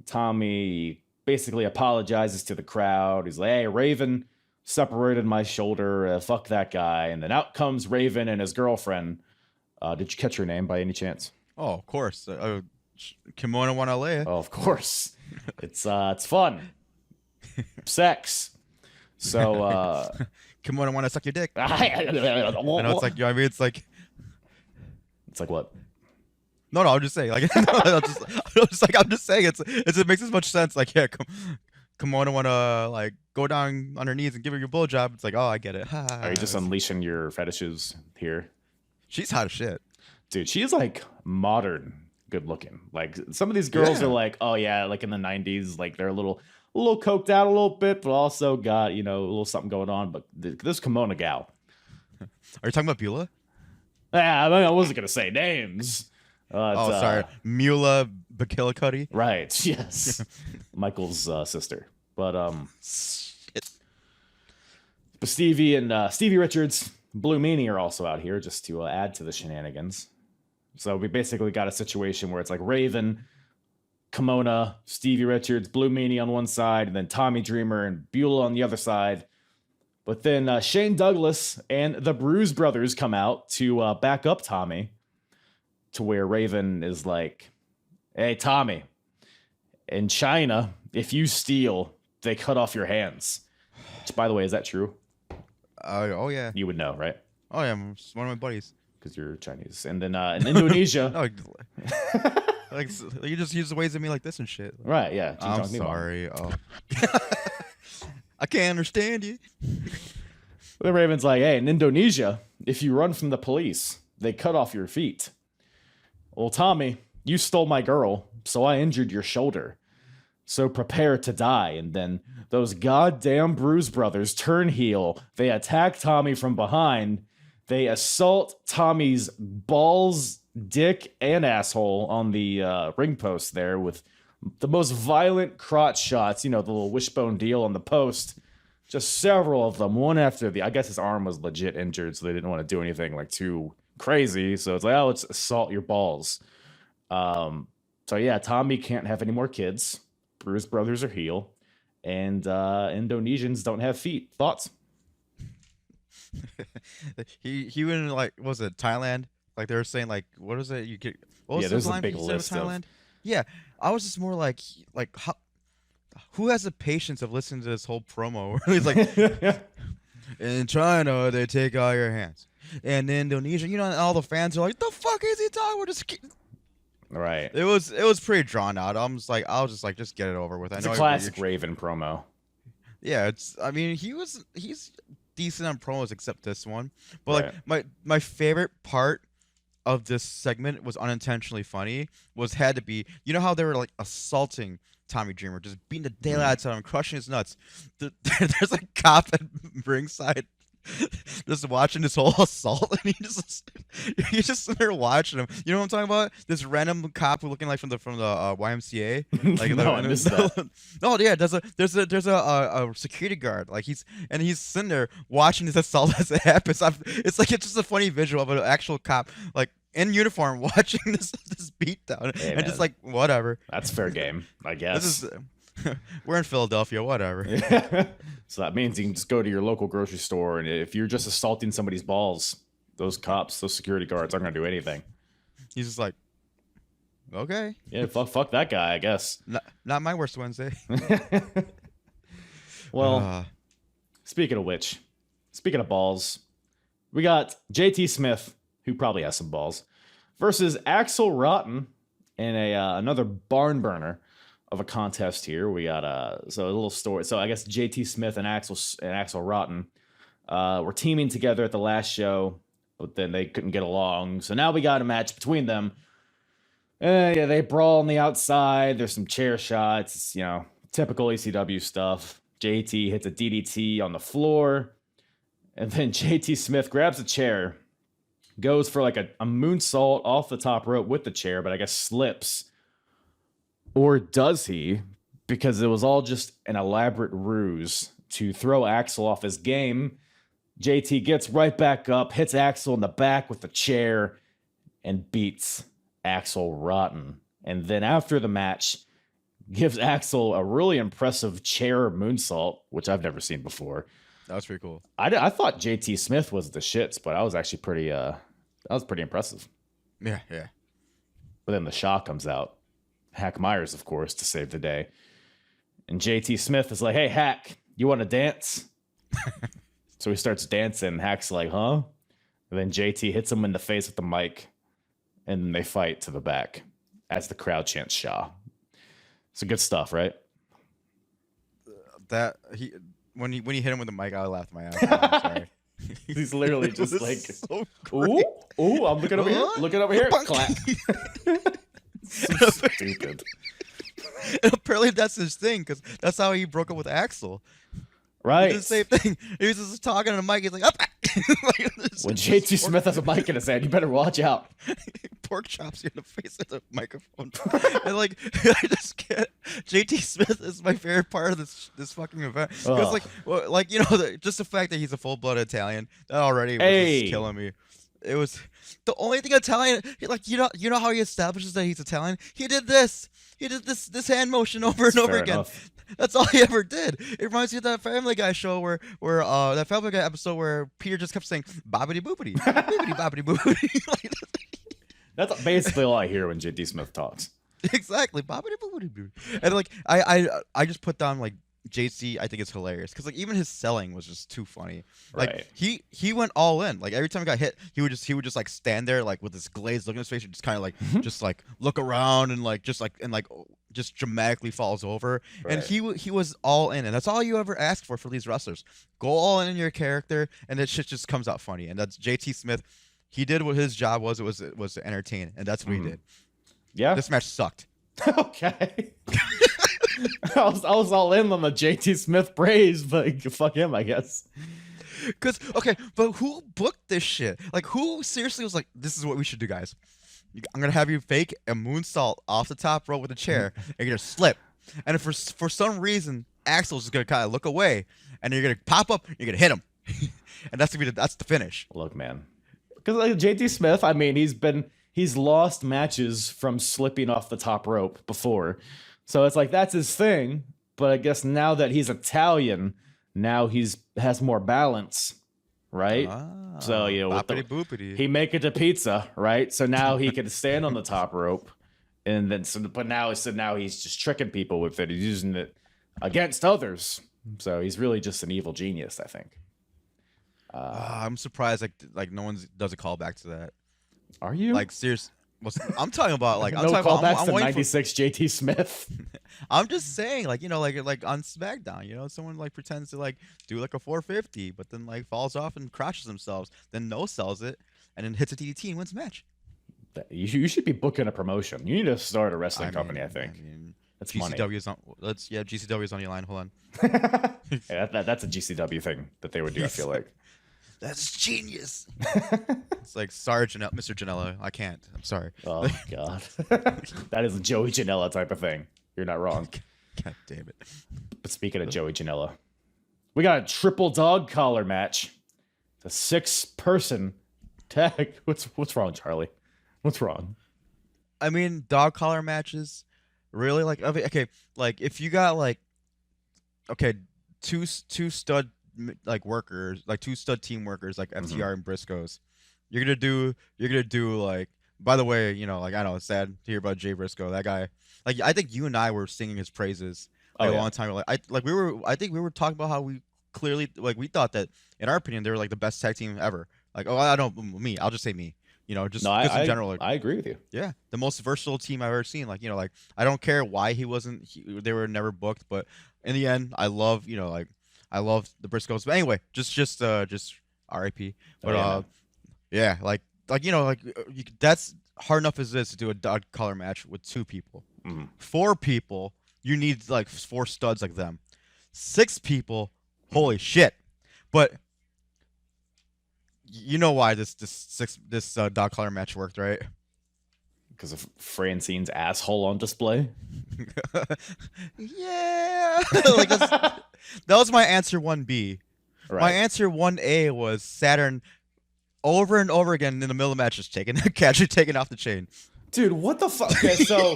Tommy basically apologizes to the crowd. He's like, hey, Raven separated my shoulder. Fuck that guy. And then out comes Raven and his girlfriend. Did you catch her name by any chance? Oh, of course. Kimono Wanalea. Oh, of course. It's fun. Sex. So, Kimono Wanna Suck Your Dick. I I know it's like, you know what I mean? It's like, what? no, I'm just saying. Like, I'm just saying. It makes as much sense. Like, yeah, Kimono Wanna like go down on her knees and give her your blowjob. It's like, oh, I get it. Are you just unleashing your fetishes here? She's hot as shit. Dude, she is like modern good looking. Like some of these girls Yeah. are like, oh yeah, like in the 90s, like they're a little coked out a little bit, but also got, a little something going on. But this Kimono gal. Are you talking about Beulah? I wasn't gonna say names. Oh, sorry. Mula Bakillicuddy. Right, yes. Michael's sister. But but Stevie and Stevie Richards, Blue Meanie are also out here just to add to the shenanigans. So we basically got a situation where it's like Raven, Kimona, Stevie Richards, Blue Meanie on one side, and then Tommy Dreamer and Beulah on the other side. But then Shane Douglas and the Bruise Brothers come out to back up Tommy, to where Raven is like, hey, Tommy, in China, if you steal, they cut off your hands. Which, by the way, is that true? Oh, yeah. You would know, right? Oh, yeah. I'm just one of my buddies. Because you're Chinese. And then in Indonesia... No, like you just use the ways of me like this and shit. Right, yeah. I'm sorry. Oh. I can't understand you. The Raven's like, hey, in Indonesia, if you run from the police, they cut off your feet. Well, Tommy, you stole my girl, so I injured your shoulder. So prepare to die. And then those goddamn Bruise Brothers turn heel. They attack Tommy from behind. They assault Tommy's balls, dick, and asshole on the ring post there with the most violent crotch shots. The little wishbone deal on the post. Just several of them, one after the... I guess his arm was legit injured, so they didn't want to do anything like too crazy. So it's like, oh, let's assault your balls. So yeah, Tommy can't have any more kids. Bruise Brothers are heel. And Indonesians don't have feet. Thoughts? he went in, like, what was it, Thailand? Like they were saying, like, what is it? What was Yeah, the there's a line big he said with list of- Thailand? Yeah, I was just more like how, who has the patience of listening to this whole promo where he's like, in China they take out your hands, and in Indonesia, and all the fans are like, the fuck is he talking? We're just. Right. It was pretty drawn out. I was just like, just get it over with. I It's know a classic Raven promo. Yeah, I mean, he's decent on promos except this one. But like my favorite part of this segment was unintentionally funny. Had to be, how they were like assaulting Tommy Dreamer, just beating the daylights out of him, crushing his nuts. There's a cop at ringside just watching this whole assault, and he's just sitting there watching him. You know what I'm talking about? This random cop looking like from the YMCA. Like No, I missed that. No, yeah. There's a security guard. Like he's sitting there watching this assault as it happens. It's just a funny visual of an actual cop like in uniform watching this beatdown, Hey, and man. just like whatever. That's fair game, I guess. This is. We're in Philadelphia, whatever. So that means you can just go to your local grocery store, and if you're just assaulting somebody's balls, those cops, those security guards aren't gonna do anything. He's just like, okay, Yeah, fuck that guy, I guess. not my worst Wednesday. Well, speaking of balls, we got JT Smith, who probably has some balls, versus Axel Rotten in another barn burner of a contest here. We got a little story. So I guess JT Smith and Axel Rotten were teaming together at the last show, but then they couldn't get along. So now we got a match between them. Yeah, they brawl on the outside. There's some chair shots. It's, typical ECW stuff. JT hits a DDT on the floor, and then JT Smith grabs a chair, goes for like a moonsault off the top rope with the chair, but I guess slips. Or does he? Because it was all just an elaborate ruse to throw Axel off his game. JT gets right back up, hits Axel in the back with the chair, and beats Axel Rotten. And then after the match, gives Axel a really impressive chair moonsault, which I've never seen before. That was pretty cool. I thought JT Smith was the shits, but I was actually pretty impressive. Yeah. But then the Shaw comes out. Hack Myers, of course, to save the day. And JT Smith is like, hey, Hack, you want to dance? So he starts dancing. Hack's like, huh? And then JT hits him in the face with the mic. And then they fight to the back as the crowd chants Shaw. So good stuff, right? When he hit him with the mic, I laughed my ass off. I'm sorry. He's literally It just was like, so great. ooh, I'm looking over here. What? Looking over here. Clap. So stupid. And apparently that's his thing, because that's how he broke up with Axel. Right. He did the same thing. He was just talking on the mic. He's like, up. When JT Smith has a mic in his hand, you better watch out. Pork chops you in the face of the microphone. And like, I just can't. JT Smith is my favorite part of this fucking event. Because just the fact that he's a full-blooded Italian, that already was just killing me. It was the only thing Italian. You know how he establishes that he's Italian. He did this this hand motion over and over again. Enough. That's all he ever did. It reminds me of that Family Guy show where that Family Guy episode where Peter just kept saying bobbity boopity, boopity bobbity boopity. That's basically all I hear when JT Smith talks. Exactly, bobbity boopity boopity. And like I just put down like JC. I think it's hilarious because like even his selling was just too funny. Like Right. he went all in. Like every time he got hit, he would just like stand there like with this glazed look in his face and just kind of like just like look around and just dramatically falls over. Right. And he was all in, and that's all you ever ask for these wrestlers. Go all in your character, and that shit just comes out funny. And that's JT Smith. He did what his job was. It was to entertain, and that's what he did. Yeah. This match sucked. Okay. I was all in on the JT Smith praise, but fuck him, I guess. But who booked this shit? Like, who seriously was like, this is what we should do, guys. I'm going to have you fake a moonsault off the top rope with a chair, and you're going to slip. And if for some reason, Axel's just going to kind of look away, and you're going to pop up, you're going to hit him. And that's the finish. Look, man. Because like JT Smith, I mean, he's lost matches from slipping off the top rope before. So it's like that's his thing. But I guess now that he's Italian, now has more balance. right? So with boppity boopity. he make it to pizza, right? So now he can stand on the top rope, and then now he's just tricking people with it. He's using it against others. So he's really just an evil genius, I think. I'm surprised like no one does a callback to that. Are you Like serious? I'm talking about like no I'm talking callbacks about, to I'm waiting '96 JT Smith? I'm just saying, like like on SmackDown, someone like pretends to like do like a 450, but then like falls off and crashes themselves, then no sells it, and then hits a DDT and wins the match. You should be booking a promotion. You need to start a wrestling company. I think that's GCW money. is on. GCW is on your line. Hold on. Yeah, that's a GCW thing that they would do. I feel like. That's genius. It's like, sorry, Mr. Janela, I can't. I'm sorry. Oh God, that is a Joey Janela type of thing. You're not wrong. God damn it. But speaking of Joey Janela, we got a triple dog collar match. It's a 6-person tag. What's wrong, Charlie? What's wrong? I mean, dog collar matches, really? Like, okay, like if you got like, okay, two stud like workers, like 2 stud team workers, like FTR and Briscoes, you're gonna do like. By the way, like I know it's sad to hear about Jay Briscoe. That guy, like I think you and I were singing his praises a long time ago. I think we were talking about how we clearly we thought that in our opinion they were like the best tag team ever. Like I'll just say me. Just in general. Like, I agree with you. Yeah, the most versatile team I've ever seen. Like I don't care why they were never booked, but in the end, I love I love the Briscoes. But anyway, just R.I.P. But that's hard enough as this to do a dog collar match with 2 people. 4 people, you need like 4 studs like them. 6 people, holy shit! But you know why this dog collar match worked, right? Because of Francine's asshole on display. Yeah, that was my answer 1B. Right. My answer 1A was Saturn over and over again in the middle of the match, just casually taken off the chain. Dude, what the fuck? Okay, so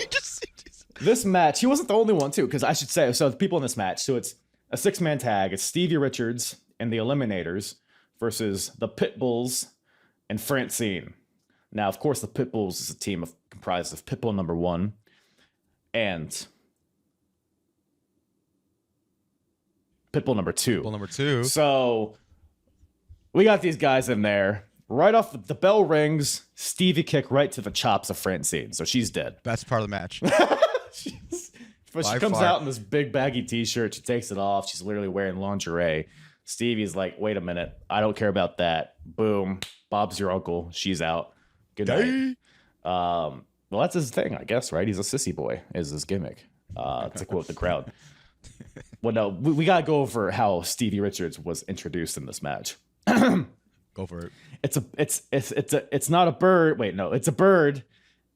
this match, he wasn't the only one too, because I should say, so the people in this match, so it's a 6-man tag. It's Stevie Richards and the Eliminators versus the Pitbulls and Francine. Now, of course, the Pitbulls is a team comprised of Pitbull number 1 and Pitbull number 2. Pitbull number 2. So we got these guys in there. Right off the bell rings, Stevie kick right to the chops of Francine. So she's dead. Best part of the match. But she comes out in this big baggy t-shirt. She takes it off. She's literally wearing lingerie. Stevie's like, wait a minute. I don't care about that. Boom. Bob's your uncle. She's out. Good night. Well, that's his thing, I guess, right? He's a sissy boy, is his gimmick. To quote the crowd. Well, no, we got to go over how Stevie Richards was introduced in this match. Go for it. It's not a bird. Wait, no, it's a bird.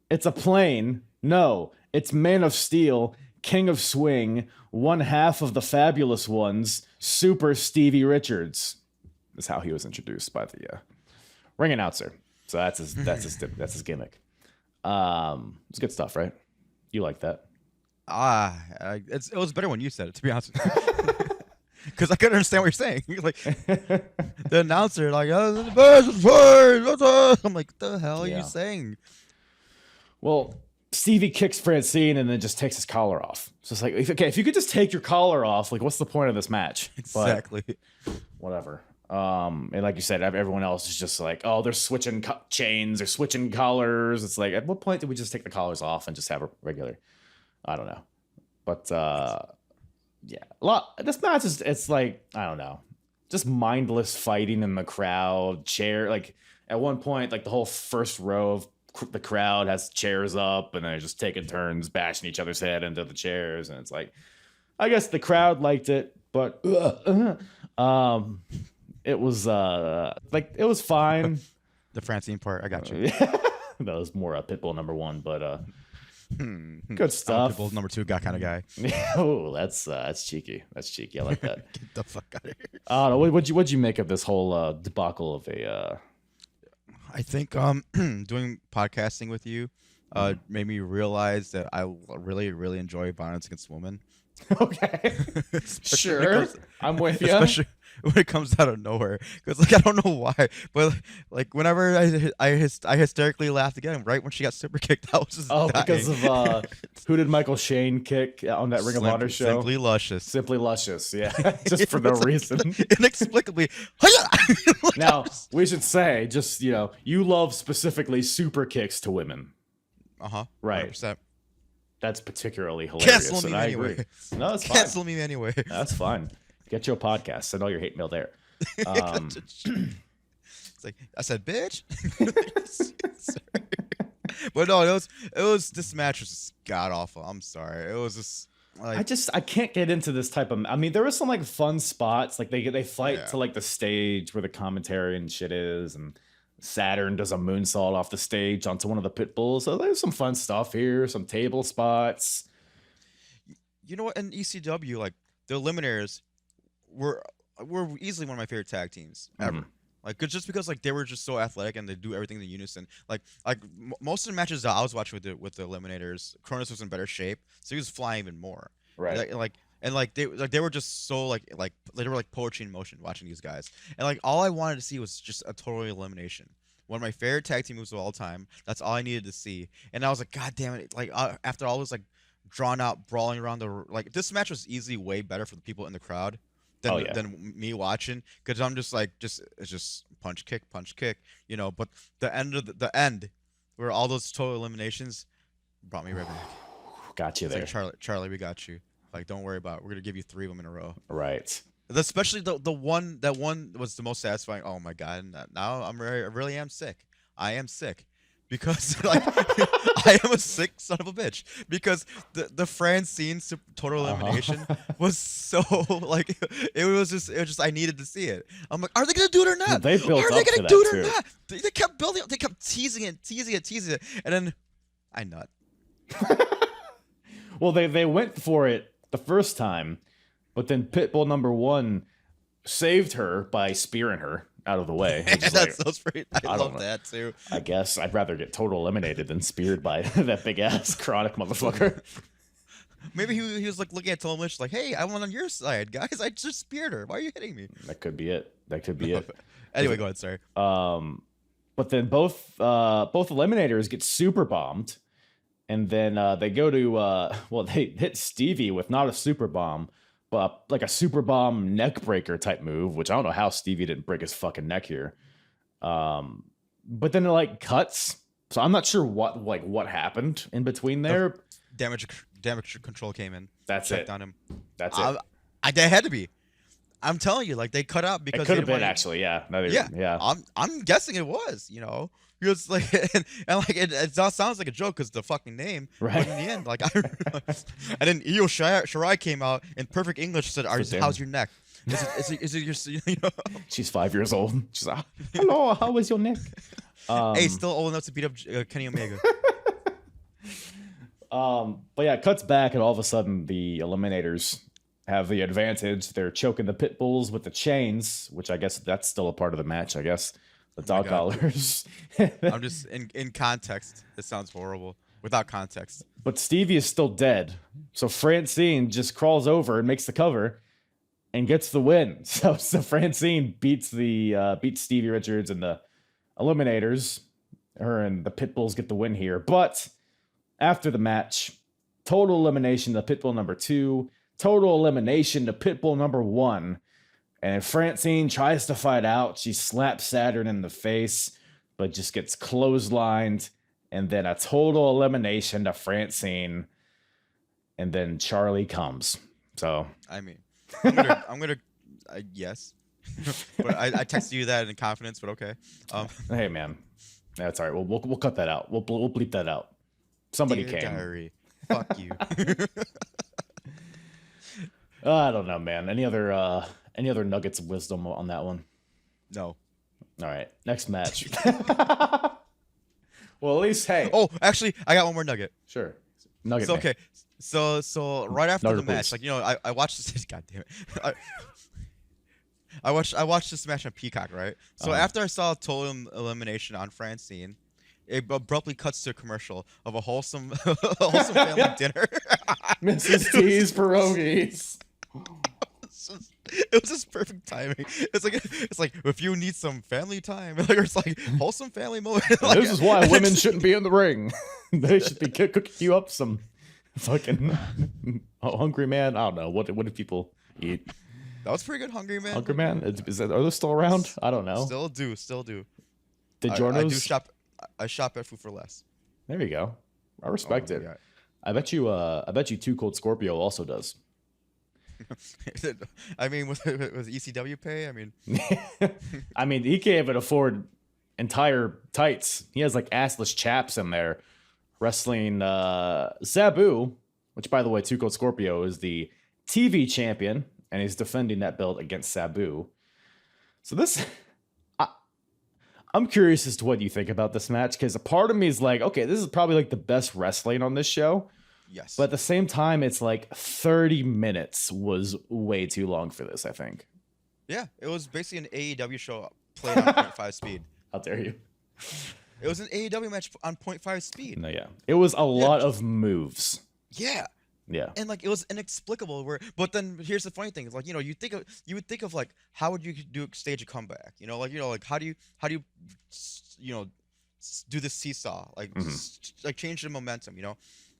It's a plane. No, it's Man of Steel, King of Swing, one half of the Fabulous Ones, Super Stevie Richards. That's how he was introduced by the ring announcer. So that's his gimmick. It's good stuff, right? You like that? It was better when you said it, to be honest with you. Because I couldn't understand what you're saying. Like the announcer, like, oh, the best is first. I'm like, what the hell are you saying? Well, Stevie kicks Francine and then just takes his collar off. So it's like, if you could just take your collar off, like, what's the point of this match? Exactly. But whatever. And like you said, everyone else is just like, oh, they're switching chains, they're switching collars. It's like, at what point did we just take the collars off and just have a regular? I don't know. But yeah, this match is, it's like, I don't know, just mindless fighting in the crowd. Like at one point, like the whole first row of the crowd has chairs up and they're just taking turns bashing each other's head into the chairs, and it's like, I guess the crowd liked it, but it was it was fine. The Francine part, I got you. That was more a Pitbull number 1, but good stuff. Pitbull number 2 got kind of guy. Oh, that's cheeky. That's cheeky. I like that. Get the fuck out of here. I don't know. What'd you make of this whole debacle of a? I think doing podcasting with you made me realize that I really, really enjoy violence against women. Okay. Sure. I'm with you. when it comes out of nowhere. Because like I don't know why, but like whenever I hysterically laughed again right when she got super kicked. I was just because of who did Michael Shane kick on that Ring of Honor show? Simply Luscious. Simply Luscious, yeah, just for no reason. Inexplicably. Now we should say, just you love specifically super kicks to women. Right. 100%. That's particularly hilarious. Cancel me I anyway. agree. No, it's fine. Cancel me anyway. That's fine. Get Cho Podcast. Send all your hate mail there. It's like I said, bitch. But no, it was this match was just god awful. I'm sorry. It was just like I can't get into this type of. I mean, there was some like fun spots. Like they fight to like the stage where the commentary and shit is, and Saturn does a moonsault off the stage onto one of the pit bulls. So there's some fun stuff here, some table spots. You know what? In ECW, like the Eliminators were easily one of my favorite tag teams ever. Like just because like they were just so athletic and they do everything in unison. Like most of the matches that I was watching with the Eliminators, Cronus was in better shape, so he was flying even more. Right. They were just so like they were like poetry in motion watching these guys. And like all I wanted to see was just a total elimination. One of my favorite tag team moves of all time. That's all I needed to see. And I was like, God damn it! Like after all this like drawn out brawling around this match was easily way better for the people in the crowd than me watching, because I'm just like it's just punch kick, But the end where all those total eliminations brought me right back. Got you there, like, Charlie, we got you. Like, don't worry about it. We're gonna give you 3 of them in a row. Right. Especially the one that was the most satisfying. Oh my god! Now I really am sick. I am sick because like I am a sick son of a bitch, because the Francine total elimination was so like it was just I needed to see it. I'm like, are they gonna do it or not? They built are they up gonna to do that it or too. not? They kept building. They kept teasing it, and then I nut. Well, they went for it the first time, but then Pitbull #1 saved her by spearing her out of the way. That's great. I love know. that too. I guess I'd rather get total eliminated than speared by that big ass chronic motherfucker. Maybe he was like looking at television like, hey, I want on your side, guys. I just speared her. Why are you hitting me? That could be it. Anyway, go ahead. Sorry. But then both eliminators get super bombed. And then they go to, they hit Stevie with not a super bomb, but like a super bomb neck breaker type move, which I don't know how Stevie didn't break his fucking neck here. But then it like cuts. So I'm not sure what happened in between there. Damage control came in. That's checked it. on him. That's it. That had to be. I'm telling you, like they cut out because It could have been actually, yeah. Yeah. I'm guessing it was, He was like, and like it sounds like a joke because the fucking name, Right. But in the end, like and then Io Shirai came out in perfect English, said, "How's your neck? Is it your She's 5 years old. She's like, hello, how is your neck? Hey, still old enough to beat up Kenny Omega." But yeah, it cuts back, and all of a sudden the Eliminators have the advantage. They're choking the pit bulls with the chains, which I guess that's still a part of the match. I guess the dog collars. I'm just in context. This sounds horrible without context. But Stevie is still dead, so Francine just crawls over and makes the cover and gets the win. So Francine beats Stevie Richards and the Eliminators. Her and the pit bulls get the win here, but after the match, total elimination to Pitbull #2, total elimination to Pitbull #1. And Francine tries to fight out. She slaps Saturn in the face, but just gets clotheslined. And then a total elimination to Francine. And then Charlie comes. So, I mean, I'm gonna yes. But I texted you that in confidence, but okay. Hey, man. That's all right. We'll cut that out. We'll bleep that out. Somebody Dear came. Diary. Fuck you. I don't know, man. Any other nuggets of wisdom on that one? No. All right. Next match. Well, at least, hey. Oh, actually, I got one more nugget. Sure. Nugget. So, okay. So right after Nugget, the match, please. like, I watched this. God damn it. I watched this match on Peacock, right? So after I saw total elimination on Francine, it abruptly cuts to a commercial of a wholesome family dinner. Mrs. T's pierogies. It was just perfect timing. It's like if you need some family time, like, or it's like wholesome family moment. Like, This is why women shouldn't be in the ring. They should be cooking you up some fucking Hungry Man. I don't know. What do people eat? that was pretty good, Hungry Man. Hungry Man? Is that, are those still around? I don't know. Still do. Did I Jorno's? do shop. I shop at Food for Less. There you go. I respect it. Yeah. I bet you Too Cold Scorpio also does. I mean, with ECW pay, I mean, I mean, he can't even afford entire tights. He has like assless chaps in there wrestling Sabu, which by the way, Too Cold Scorpio is the TV champion, and he's defending that belt against Sabu. So this, I'm curious as to what you think about this match, because a part of me is like, okay, this is probably like the best wrestling on this show. yes. But at the same time, it's like 30 minutes was way too long for this, I think. Yeah, it was basically an AEW show played on 0.5 speed. How dare you? It was an AEW match on 0.5 speed. No, yeah. It was a lot of moves. Yeah. Yeah. And like it was inexplicable but then here's the funny thing, is like, you would think of like how would you stage a comeback? Like how do you do this seesaw? Like like change the momentum,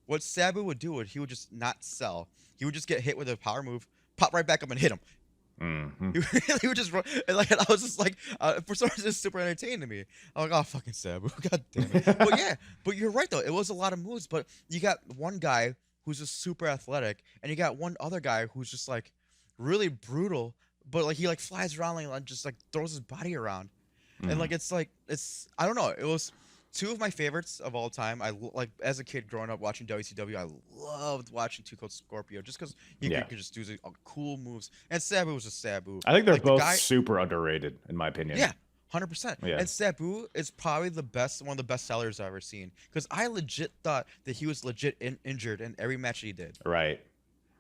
What Sabu would do he would just not sell. He would just get hit with a power move, pop right back up and hit him. He would just run, and like I was just like, for some reason, it's super entertaining to me. I'm like, oh fucking Sabu, god damn it. But yeah, but you're right though. It was a lot of moves, but you got one guy who's just super athletic, and you got one other guy who's just like really brutal, but like he like flies around like just like throws his body around, and like it's I don't know. It was two of my favorites of all time. I like as a kid growing up watching WCW. I loved watching Too Cold Scorpio just because he could just do cool moves. And Sabu was just Sabu. I think they're like, both super underrated, in my opinion. Yeah, 100%. Yeah. And Sabu is probably one of the best sellers I've ever seen, because I legit thought that he was legit injured in every match he did. Right.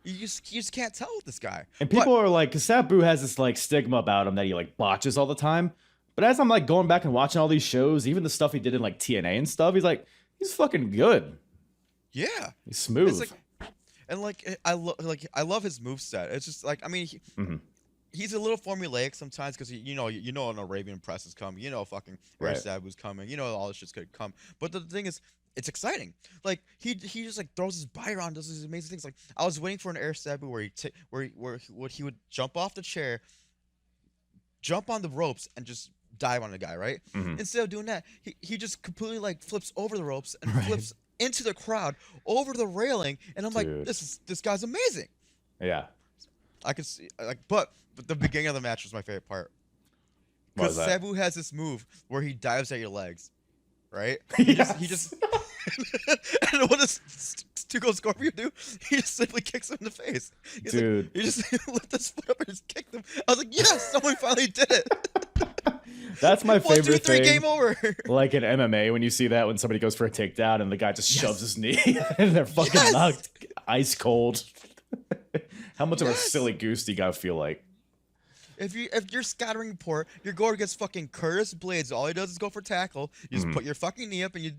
You just can't tell with this guy. And people are like, because Sabu has this like stigma about him that he like botches all the time. But as I'm like going back and watching all these shows, even the stuff he did in like TNA and stuff, he's fucking good. Yeah, He's smooth. It's like, and like I love his moveset. It's just like, I mean, he's a little formulaic sometimes, because you know an Arabian press is coming, fucking Air Sabu's coming, all this shit's gonna come. But the thing is, it's exciting. Like he just like throws his body around, does these amazing things. Like I was waiting for an Air Sabu where he would jump off the chair, jump on the ropes, and just dive on the guy, right? Instead of doing that, he just completely like flips over the ropes and flips into the crowd over the railing, and I'm like, this guy's amazing. Yeah. I could see but the beginning of the match was my favorite part, Why because is that? Sabu has this move where he dives at your legs, right? Yes. He just and what does Too Cold Scorpio do? He just simply kicks him in the face. He's Dude. like, he just lifted his foot up and just kicked him. I was like, yes, someone finally did it. That's my 1, 2, favorite 3, thing. game over. Like in MMA, when you see that, when somebody goes for a takedown and the guy just shoves his knee and they're fucking knocked ice cold. How much of a silly goose do you gotta feel like? If you're scattering report, you're going against fucking Curtis Blades. All he does is go for tackle. You just put your fucking knee up and you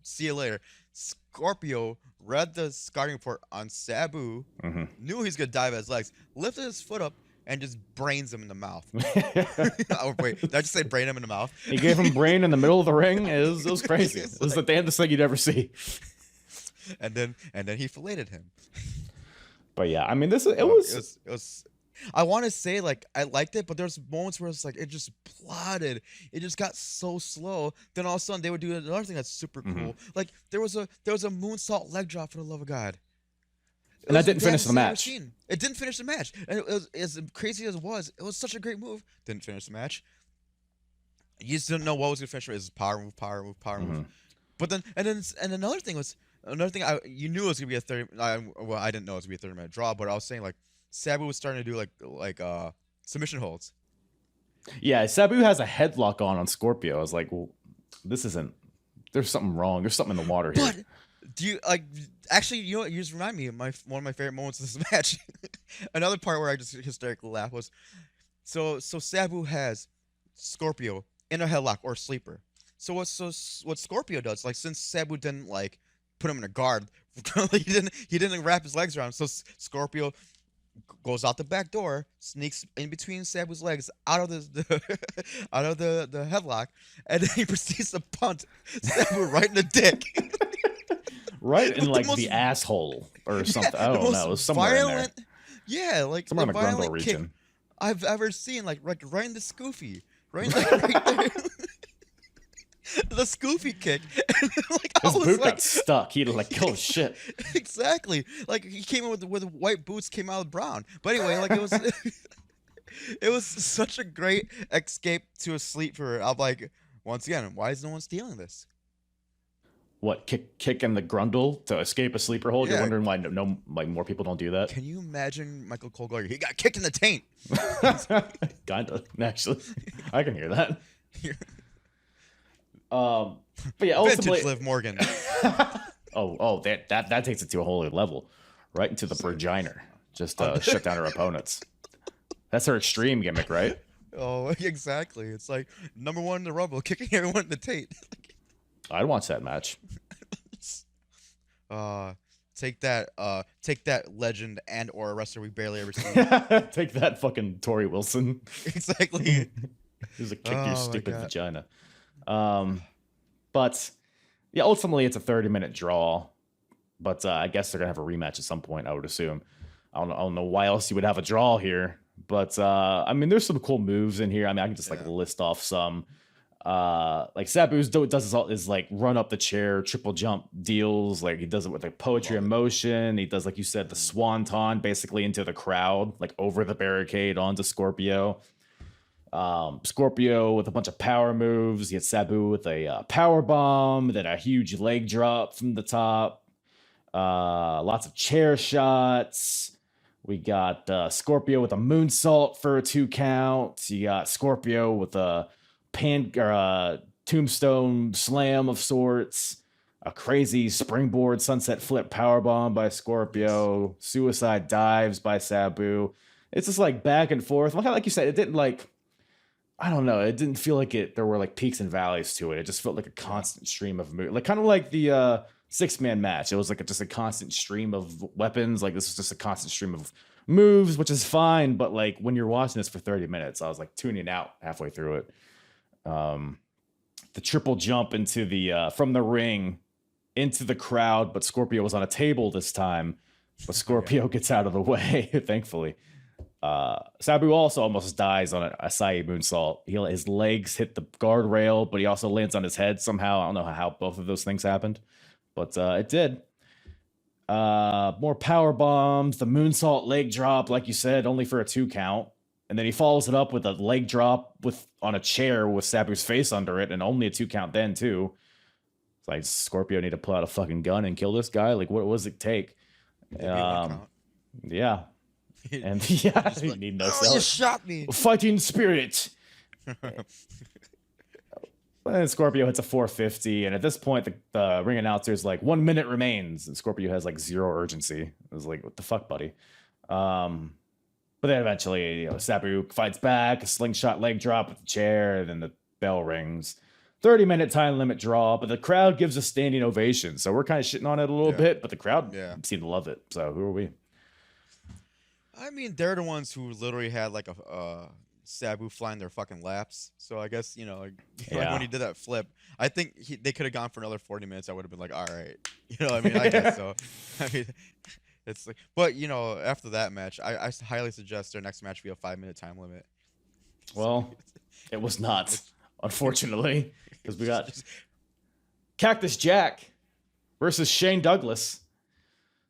see you later. Scorpio read the scouting report on Sabu, knew he's gonna dive at his legs, lifted his foot up, and just brains him in the mouth. Oh wait, did I just say brain him in the mouth? He gave him brain in the middle of the ring. It was crazy. It was the damnedest thing you'd ever see. And then he filleted him. But yeah, I mean, it was. I want to say like I liked it, but there's moments where it's like it just plodded. It just got so slow. Then all of a sudden they would do another thing that's super cool. Like there was a moonsault leg drop, for the love of God. And that didn't finish the match. It didn't finish the match. And it was as crazy as it was such a great move. Didn't finish the match. You just didn't know what was gonna finish it. It was power move. But then another thing you knew it was gonna be a 30. I didn't know it was gonna be a 30-minute draw, but I was saying like Sabu was starting to do like submission holds. Yeah, Sabu has a headlock on Scorpio. I was like, well, this isn't. There's something wrong. There's something in the water here. But do you like? Actually, you know what? You just remind me of one of my favorite moments of this match. Another part where I just hysterically laughed was, so Sabu has Scorpio in a headlock or sleeper. So what Scorpio does, like, since Sabu didn't like put him in a guard, he didn't wrap his legs around him. So Scorpio goes out the back door, sneaks in between Sabu's legs out of out of the headlock, and then he proceeds to punt Sabu right in the dick. Right in With like most- the asshole or something. I the don't most know. It was somewhere in there. violent, yeah, like Somewhere the in the grundle violent kick region. I've ever seen, like right in the scoofy, right, like, right there. The scoofy kick. And then, like, I His was boot like, got stuck. He'd like, oh shit. exactly. Like he came in with white boots, came out with brown. But anyway, like it was it was such a great escape to a sleeper. I'm like, once again, why is no one stealing this? What, kick in the grundle to escape a sleeper hold? You're Yeah. wondering why no like more people don't do that? Can you imagine Michael Cole going, he got kicked in the taint? Kinda, actually. I can hear that. But yeah, ultimately, Vintage Liv Morgan. that takes it to a whole other level, right into the vagina. Just shut down her opponents. That's her extreme gimmick, right? Oh, exactly. It's like #1 in the Rumble, kicking everyone in the taint. I'd watch that match. Take that legend and or a wrestler we barely ever see. Take that, fucking Tori Wilson. Exactly. Who's a kick Oh your my stupid God. vagina. But yeah, ultimately it's a 30-minute draw. But I guess they're gonna have a rematch at some point, I would assume. I don't know why else you would have a draw here. But I mean, there's some cool moves in here. I mean, I can just like Yeah. list off some. Like Sabu's does is like run up the chair, triple jump deals. Like he does it with like poetry in motion. He does, like you said, the swanton basically into the crowd, like over the barricade onto Scorpio. Scorpio with a bunch of power moves. He had Sabu with a power bomb, then a huge leg drop from the top. Lots of chair shots. We got Scorpio with a moonsault for a 2 count. You got Scorpio with a tombstone slam of sorts. A crazy springboard sunset flip powerbomb by Scorpio. Suicide dives by Sabu. It's just like back and forth. Like you said, it didn't like, I don't know. It didn't feel like there were like peaks and valleys to it. It just felt like a constant stream of moves. Like kind of like the 6-man match. It was like just a constant stream of weapons. Like this was just a constant stream of moves, which is fine. But like when you're watching this for 30 minutes, I was like tuning out halfway through it. The triple jump into the from the ring into the crowd, but Scorpio was on a table this time. But Scorpio gets out of the way, thankfully. Sabu also almost dies on an Asai moonsault. His legs hit the guardrail, but he also lands on his head somehow. I don't know how both of those things happened, but it did. More power bombs, the moonsault leg drop, like you said, only for a 2 count. And then he follows it up with a leg drop on a chair with Sabu's face under it, and only a 2 count then too. It's like Scorpio need to pull out a fucking gun and kill this guy. Like, what does it take? Maybe 1 count. Yeah. And yeah, Just you like, need no oh, sell. you shot me. Fighting spirit. And Scorpio hits a 450, and at this point, the ring announcer's like, 1 minute remains, and Scorpio has like 0 urgency. It was like, what the fuck, buddy? But then eventually, Sabu fights back, a slingshot leg drop with the chair, and then the bell rings. 30-minute time limit draw, but the crowd gives a standing ovation, so we're kind of shitting on it a little bit, but the crowd seemed to love it. So who are we? I mean, they're the ones who literally had like a Sabu flying their fucking laps. So I guess like Yeah. when he did that flip, I think they could have gone for another 40 minutes. I would have been like, all right, I mean, I guess so. I mean, it's like, but after that match, I highly suggest their next match be a 5-minute time limit. Well, it was not, unfortunately, because we got Cactus Jack versus Shane Douglas.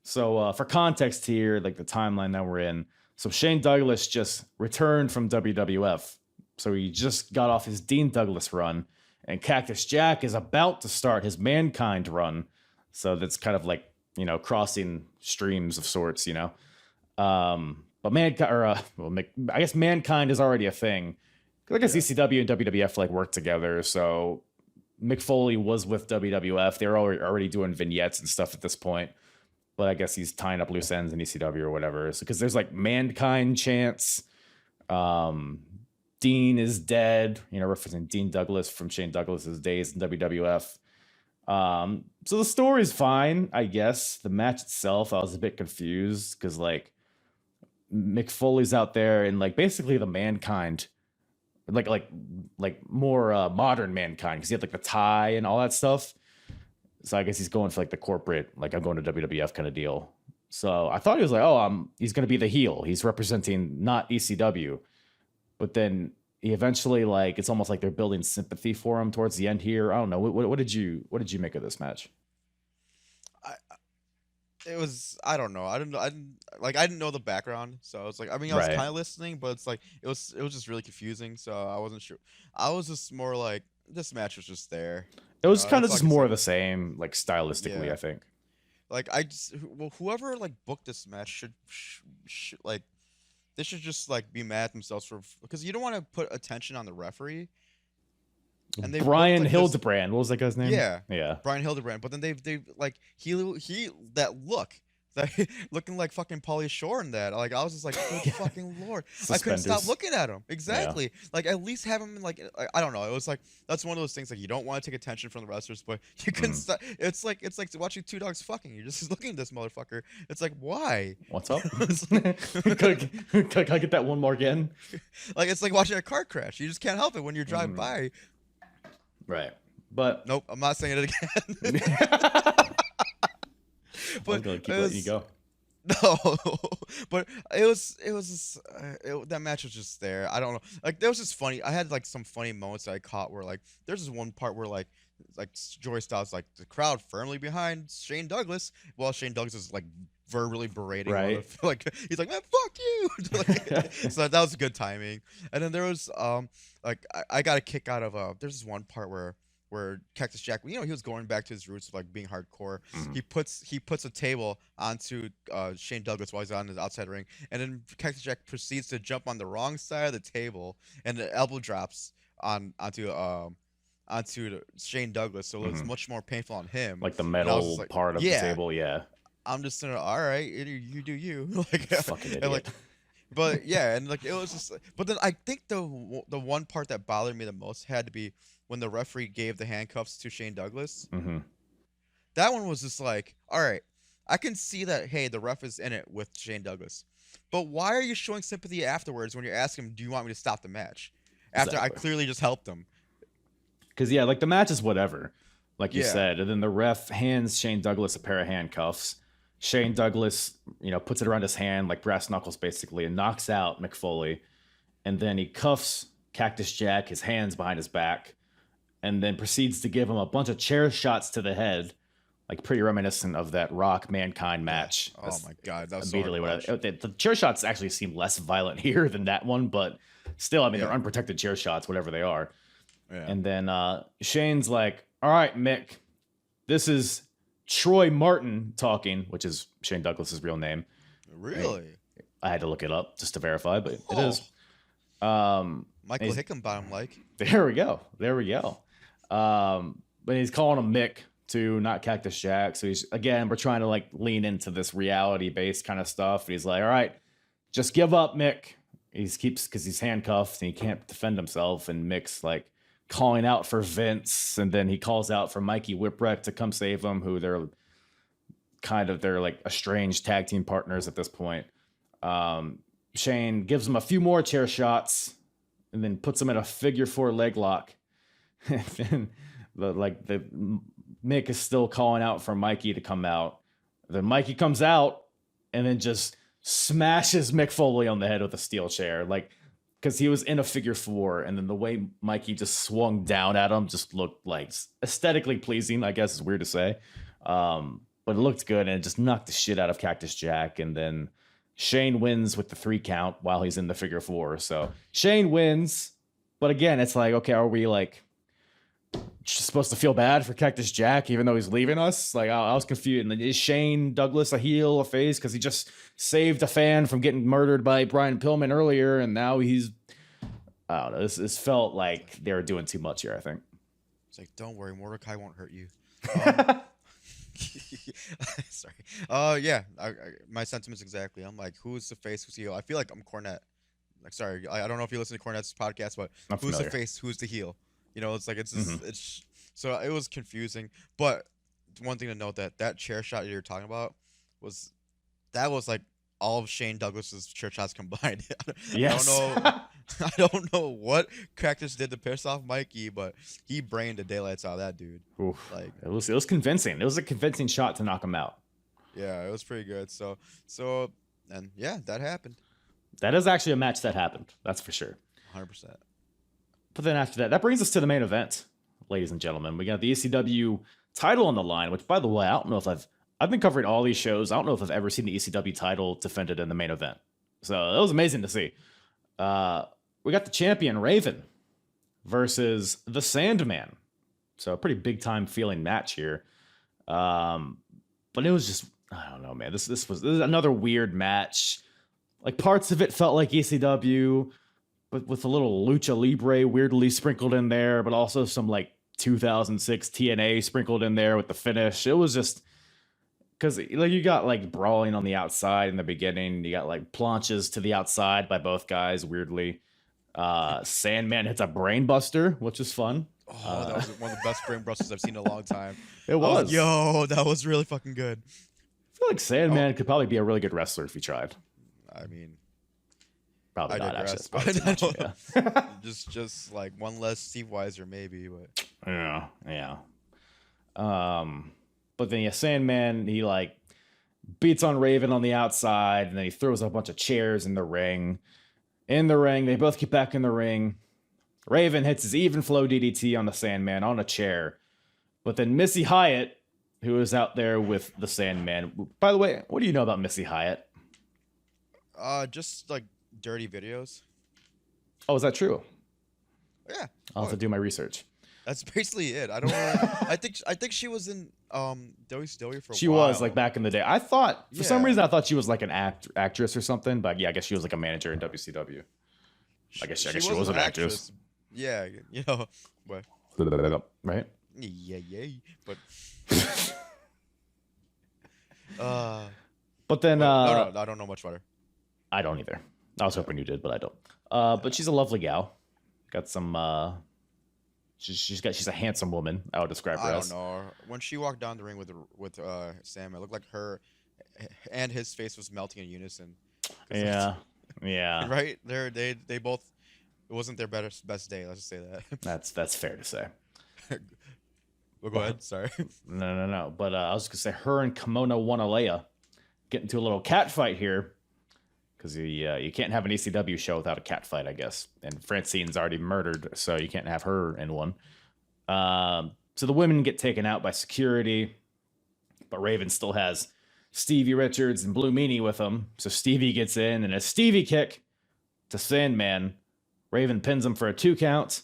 So for context here, like the timeline that we're in, so Shane Douglas just returned from WWF. So he just got off his Dean Douglas run, and Cactus Jack is about to start his Mankind run. So that's kind of like, crossing streams of sorts, But Mankind, I guess Mankind is already a thing. I guess ECW and WWF like work together. So Mick Foley was with WWF. They were already doing vignettes and stuff at this point. But I guess he's tying up loose ends in ECW or whatever. So because there's like Mankind chants. Dean is dead, referencing Dean Douglas from Shane Douglas's days in WWF. So the story's fine, I guess. The match itself, I was a bit confused because like Mick Foley's out there and like basically the Mankind, like more modern Mankind, because he had like the tie and all that stuff. So I guess he's going for like the corporate, like I'm going to WWF kind of deal. So I thought he was like, oh, he's going to be the heel. He's representing not ECW. But then he eventually, like, it's almost like they're building sympathy for him towards the end here. I don't know. What did you make of this match? It was, I don't know. I didn't know the background, so it's like, I mean, I was Right. kind of listening, but it's like it was just really confusing, so I wasn't sure. I was just more like, this match was just there. It was kind of it's just like more of the same, like stylistically, Yeah. I think. Like whoever like booked this match should like, they should just like be mad at themselves for, because you don't want to put attention on the referee. And they booked, Brian like, this- Hildebrand, what was that guy's name? Yeah. Yeah. Brian Hildebrand, but then they like he that look. Looking like fucking Pauly Shore in that. Like I was just like, good fucking lord. I couldn't stop Suspenders. looking at him. Exactly. Like at least have him in like, I don't know. It was like, that's one of those things like you don't want to take attention from the wrestlers, but you couldn't stop. It's like watching two dogs fucking. You're just looking at this motherfucker. It's like, why? What's up? It's Can I get that one more again? like it's like watching a car crash. You just can't help it when you're driving by. Right. But Nope, I'm not saying it again. I'm gonna keep letting you go. No, but it was that match was just there. I don't know. Like there was just funny. I had like some funny moments that I caught where like there's this one part where like Joey Styles like the crowd firmly behind Shane Douglas while Shane Douglas is like verbally berating one Right. like he's like, man, fuck you. Like, so that was good timing. And then there was like I got a kick out of there's this one part where Cactus Jack, you know, he was going back to his roots of like being hardcore. He puts a table onto Shane Douglas while he's on the outside ring, and then Cactus Jack proceeds to jump on the wrong side of the table, and the elbow drops onto Shane Douglas, so it's much more painful on him. Like the And I was metal just like, part of yeah. the table, yeah. I'm just saying, all right, you do you. Like, Fucking and, like, idiot. but yeah, and like it was just. But then I think the one part that bothered me the most had to be when the referee gave the handcuffs to Shane Douglas. Mm-hmm. That one was just like, all right, I can see that. Hey, the ref is in it with Shane Douglas, but why are you showing sympathy afterwards when you're asking him, do you want me to stop the match? After I Exactly. clearly just helped him. Because yeah, like the match is whatever, like you Yeah. said, and then the ref hands Shane Douglas a pair of handcuffs. Shane Douglas, puts it around his hand like brass knuckles basically, and knocks out Mick Foley, and then he cuffs Cactus Jack, his hands behind his back, and then proceeds to give him a bunch of chair shots to the head, like pretty reminiscent of that Rock Mankind match. Oh my god, that was Immediately, so what hard to watch. the chair shots actually seem less violent here than that one, but still, I mean, they're Yeah. unprotected chair shots, whatever they are. Yeah. And then Shane's like, all right, Mick, this is Troy Martin talking, which is Shane Douglas's real name. Really? I had to look it up just to verify, but it Oh. is. Michael he's- Hickenbottom like. There we go. But he's calling him Mick too, not Cactus Jack. So we're trying to like lean into this reality based kind of stuff. And he's like, all right, just give up, Mick. Because he's handcuffed and he can't defend himself. And Mick's like calling out for Vince. And then he calls out for Mikey Whipwreck to come save him, who they're like estranged tag team partners at this point. Shane gives him a few more chair shots and then puts him in a figure 4 leg lock. And then Mick is still calling out for Mikey to come out. Then Mikey comes out and then just smashes Mick Foley on the head with a steel chair. Like, because he was in a figure 4, and then the way Mikey just swung down at him just looked like aesthetically pleasing, I guess is weird to say. But it looked good, and it just knocked the shit out of Cactus Jack. And then Shane wins with the 3 count while he's in the figure 4. So Shane wins. But again, it's like, okay, are we like supposed to feel bad for Cactus Jack even though he's leaving us? Like, I was confused. And is Shane Douglas a heel, a face, because he just saved a fan from getting murdered by Brian Pillman earlier, and now he's, I don't know, this felt like they were doing too much here, I think. It's like, don't worry, Mordecai won't hurt you. Sorry. Yeah. My sentiments exactly. I'm like, who's the face? Who's the heel? I feel like I'm Cornette. Like, sorry, I don't know if you listen to Cornette's podcast, but I'm who's familiar. the face? Who's the heel? It's like it's so it was confusing. But one thing to note that chair shot you're talking about was like all of Shane Douglas's church shots combined. Yes. I don't know what Cactus did to piss off Mikey, but he brained the daylights out of that dude. Oof. Like, it was convincing. It was a convincing shot to knock him out. yeah, it was pretty good. So and yeah, that happened. That is actually a match that happened. That's for sure. 100%. But then after that brings us to the main event, ladies and gentlemen. We got the ECW title on the line, which, by the way, I don't know if I've been covering all these shows. I don't know if I've ever seen the ECW title defended in the main event. So that was amazing to see. We got the champion, Raven, versus the Sandman. So a pretty big-time feeling match here. But it was just, I don't know, man. This is another weird match. Like, parts of it felt like ECW, but with a little lucha libre weirdly sprinkled in there, but also some like 2006 TNA sprinkled in there with the finish. It was just, because like you got like brawling on the outside in the beginning, you got like planches to the outside by both guys weirdly. Sandman hits a brain buster, which is fun. Oh, that was one of the best brain busters I've seen in a long time. It was. Yo, that was really fucking good. I feel like Sandman could probably be a really good wrestler if he tried. I mean, Probably I not, digress, actually. but Probably too much, yeah. just like one less Steve Weiser maybe, but Yeah. But then yeah, Sandman, he like beats on Raven on the outside, and then he throws a bunch of chairs in the ring. They both get back in the ring. Raven hits his even flow DDT on the Sandman on a chair. But then Missy Hyatt, who is out there with the Sandman. By the way, what do you know about Missy Hyatt? just like dirty videos. Oh, is that true? Yeah, I'll have to do my research. that's basically it. I don't. Really, I think she was in WCW for a She while. was like back in the day. I thought for some Yeah. reason I thought she was like an actress or something, but yeah, I guess she was like a manager in WCW. I guess she was an actress. Yeah, you know, but Right? yeah, but But then no, I don't know much about her. I don't either. I was hoping you did, but I don't. But she's a lovely gal. Got some she's a handsome woman, I would describe her I as. don't know. When she walked down the ring with Sam, it looked like her and his face was melting in unison. Yeah. Yeah. Right? They both. It wasn't their best day. Let's just say that. That's fair to say. Well, go ahead. Sorry. No. But I was gonna say her and Kimono Wanalea get into a little cat fight here. Because you can't have an ECW show without a cat fight, I guess. And Francine's already murdered, so you can't have her in one. So the women get taken out by security, but Raven still has Stevie Richards and Blue Meanie with him. So Stevie gets in, and a Stevie kick to Sandman. Raven pins him for a 2 count.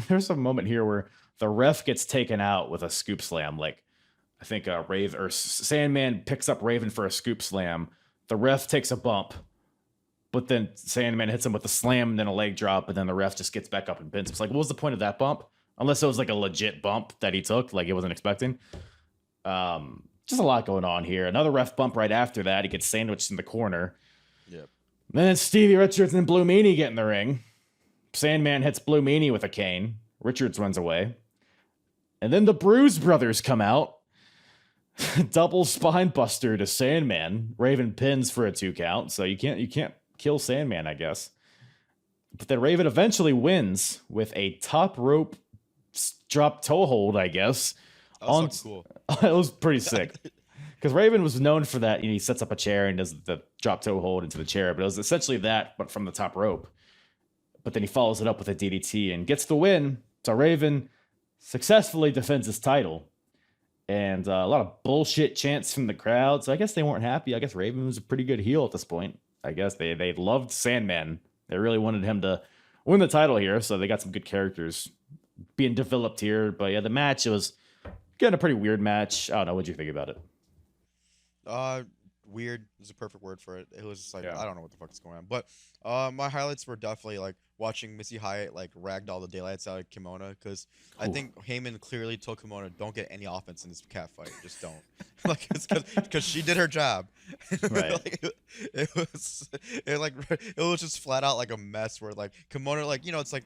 There's a moment here where the ref gets taken out with a scoop slam. Like, I think Sandman picks up Raven for a scoop slam. The ref takes a bump, but then Sandman hits him with a slam and then a leg drop, and then the ref just gets back up and pins him. It's like, what was the point of that bump? Unless it was like a legit bump that he took, like he wasn't expecting. Just a lot going on here. Another ref bump right after that. He gets sandwiched in the corner. Yep. Then Stevie Richards and Blue Meanie get in the ring. Sandman hits Blue Meanie with a cane. Richards runs away. And then the Bruise Brothers come out. Double spine buster to Sandman. Raven pins for a 2 count, so you can't kill Sandman, I guess. But then Raven eventually wins with a top rope drop toe hold, I guess. That was fucking cool. It was pretty sick. Because Raven was known for that. He sets up a chair and does the drop toe hold into the chair, but it was essentially that, but from the top rope. But then he follows it up with a DDT and gets the win. So Raven successfully defends his title. And a lot of bullshit chants from the crowd. So I guess they weren't happy. I guess Raven was a pretty good heel at this point. I guess they loved Sandman. They really wanted him to win the title here. So they got some good characters being developed here. But yeah, the match, it was getting a pretty weird match. I don't know. What'd you think about it? Weird is a perfect word for it. It was just like, Yeah. I don't know what the fuck is going on. But my highlights were definitely like watching Missy Hyatt like ragdoll the daylights out of Kimona, because I think Heyman clearly told Kimona, don't get any offense in this cat fight. Just don't. Like, it's because she did her job. Right. Like, it was just flat out like a mess where like Kimona, like, you know, it's like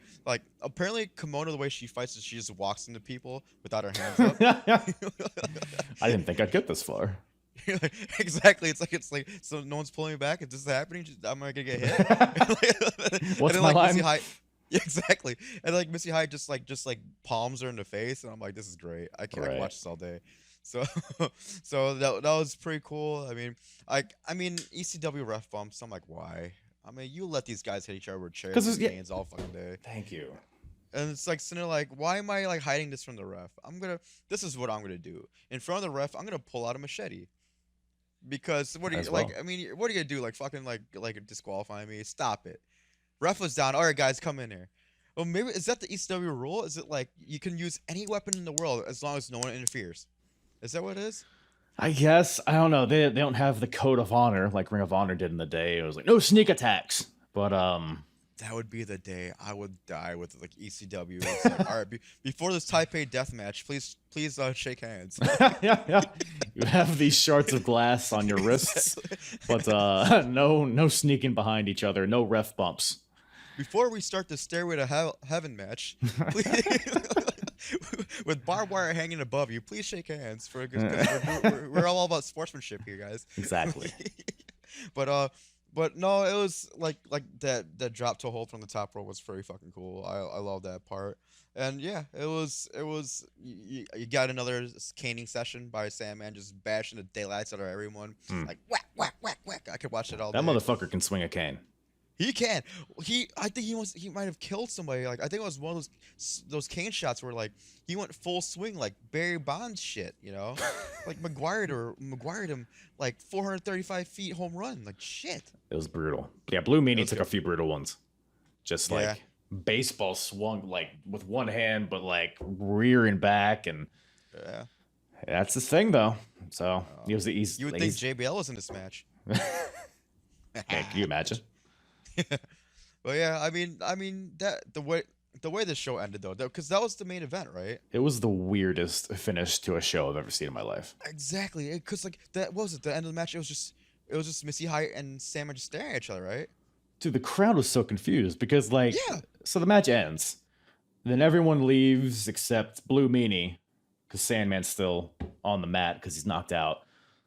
apparently Kimona, the way she fights is she just walks into people without her hands up. I didn't think I'd get this far. Exactly. It's like so no one's pulling me back. Is this happening? Am I gonna get hit? What's then, my like, line? Missy Hyatt, yeah, exactly. And like Missy Hyatt just like palms her in the face, and I'm like, this is great. I can Right. watch this all day. So so that was pretty cool. I mean ECW ref bumps. I'm like, why? I mean, you let these guys hit each other with chairs 'Cause and it's- canes all fucking day. Thank you. And it's like sitting there like, why am I like hiding this from the ref? This is what I'm gonna do. In front of the ref, I'm gonna pull out a machete. Because what do you As like? well. I mean, what are you gonna do? Like fucking like disqualify me? Stop it. Ref was down. All right, guys, come in here. Well, maybe is that the ECW rule? Is it like you can use any weapon in the world as long as no one interferes? Is that what it is? I guess I don't know. They don't have the code of honor like Ring of Honor did in the day. It was like no sneak attacks. But That would be the day I would die with like ECW. It's like, all right, before this Taipei death match, please shake hands. yeah. You have these shards of glass on your wrists, but no sneaking behind each other, no ref bumps. Before we start the Stairway to Heaven match, please, with barbed wire hanging above you, please shake hands because we're all about sportsmanship here, guys. Exactly. But no, it was like that drop to hold from the top rope was very fucking cool. I love that part. And yeah, it was you got another caning session by Sandman just bashing the daylights out of everyone. Like whack whack whack whack. I could watch it all day. That motherfucker can swing a cane. He can. I think he might have killed somebody. Like I think it was one of those cane shots where like he went full swing like Barry Bonds shit, you know, like McGuire him like 435 feet home run, like shit. It was brutal. Yeah, Blue Meanie took a few brutal ones. Just like Yeah. baseball swung like with one hand, but like rearing back, and Yeah. that's his thing though. So he was the easy. You would think JBL was in this match. Yeah, can you imagine? But yeah, I mean that the way the show ended though, because that was the main event, right? It was the weirdest finish to a show I've ever seen in my life. Exactly, because like that what was it. The end of the match, it was just Missy Hyatt and Sam just staring at each other, right? Dude, the crowd was so confused because like, Yeah. so the match ends, then everyone leaves except Blue Meanie, because Sandman's still on the mat because he's knocked out.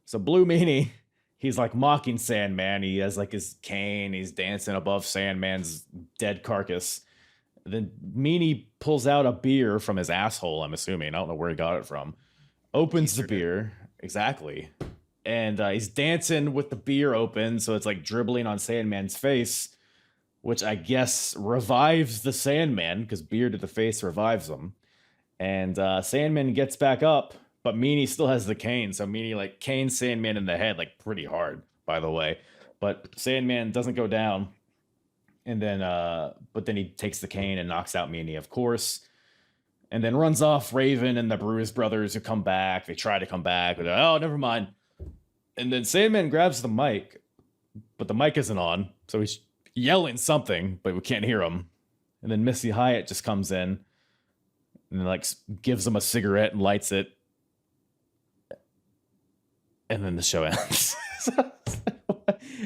So Blue Meanie, he's like mocking Sandman. He has like his cane. He's dancing above Sandman's dead carcass. Then Meanie pulls out a beer from his asshole, I'm assuming. I don't know where he got it from. Opens the beer. Exactly. And he's dancing with the beer open, so it's like dribbling on Sandman's face, which I guess revives the Sandman, because beer to the face revives him. And Sandman gets back up, but Meanie still has the cane, so Meanie like canes Sandman in the head, like pretty hard, by the way. But Sandman doesn't go down. And then, but then he takes the cane and knocks out Meanie, of course. And then runs off Raven and the Bruise brothers who come back. They try to come back, but oh, never mind. And then Sandman grabs the mic, but the mic isn't on. So he's yelling something, but we can't hear him. And then Missy Hyatt just comes in and like gives him a cigarette and lights it. And then the show ends.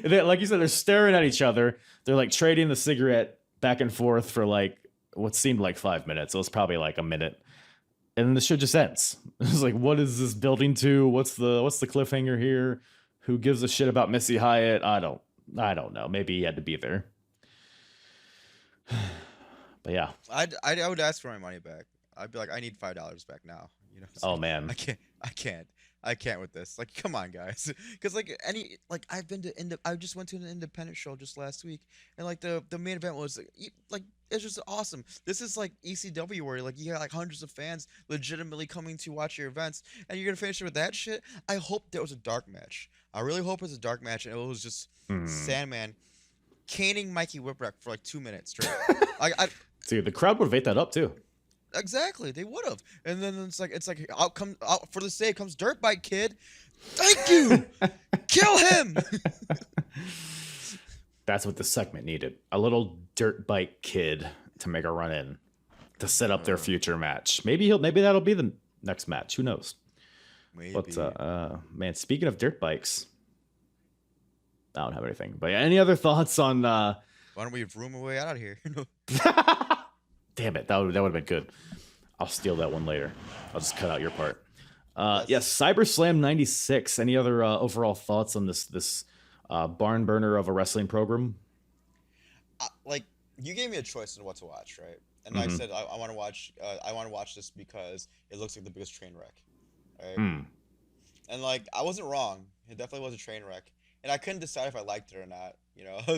And then, like you said, they're staring at each other. They're like trading the cigarette back and forth for like what seemed like 5 minutes. It was probably like a minute. And then the show just ends. It's like, what is this building to? What's the cliffhanger here? Who gives a shit about Missy Hyatt? I don't know. Maybe he had to be there. But yeah. I would ask for my money back. I'd be like, I need $5 back now. You know. Oh man. I can't with this. Like, come on, guys. Because I just went to an independent show just last week, and like the main event was like it's just awesome. This is like ECW where like you got like hundreds of fans legitimately coming to watch your events, and you're gonna finish it with that shit. I hope there was a dark match. I really hope it was a dark match, and it was just Sandman caning Mikey Whipwreck for like 2 minutes straight. Dude, the crowd would have ate that up too. Exactly, they would have. And then it's like out for the save comes Dirt Bike Kid. Thank you. Kill him. That's what the segment needed. A little Dirt Bike Kid to make a run in to set up their future match. Maybe that'll be the next match. Who knows? Maybe. But man, speaking of dirt bikes, I don't have anything. But yeah, any other thoughts on Why don't we room our way out of here? Damn it, that would have been good. I'll steal that one later. I'll just cut out your part. Yes, CyberSlam 96. Any other overall thoughts on this barn burner of a wrestling program? Like, you gave me a choice on what to watch, right? And I said I want to watch this because it looks like the biggest train wreck, right? And like, I wasn't wrong. It definitely was a train wreck, and I couldn't decide if I liked it or not. You know, it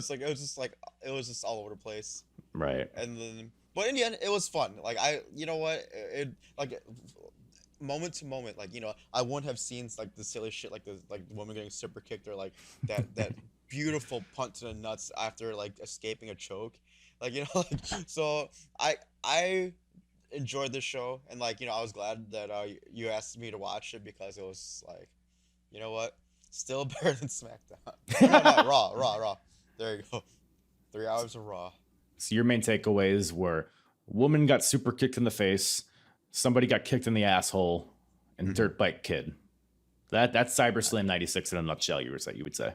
was just all over the place. Right. And then, but in the end, it was fun. Like, you know what? It like, moment to moment, like, you know, I wouldn't have seen like the silly shit, like the woman getting super kicked, or like that beautiful punt to the nuts after like escaping a choke, like, you know, like, so I enjoyed this show, and like, you know, I was glad that you asked me to watch it, because it was like, you know what, still better than SmackDown. No, Raw. There you go. 3 hours of Raw. So your main takeaways were: woman got super kicked in the face, somebody got kicked in the asshole, and dirt bike kid. That's CyberSlam 96 in a nutshell. You would say.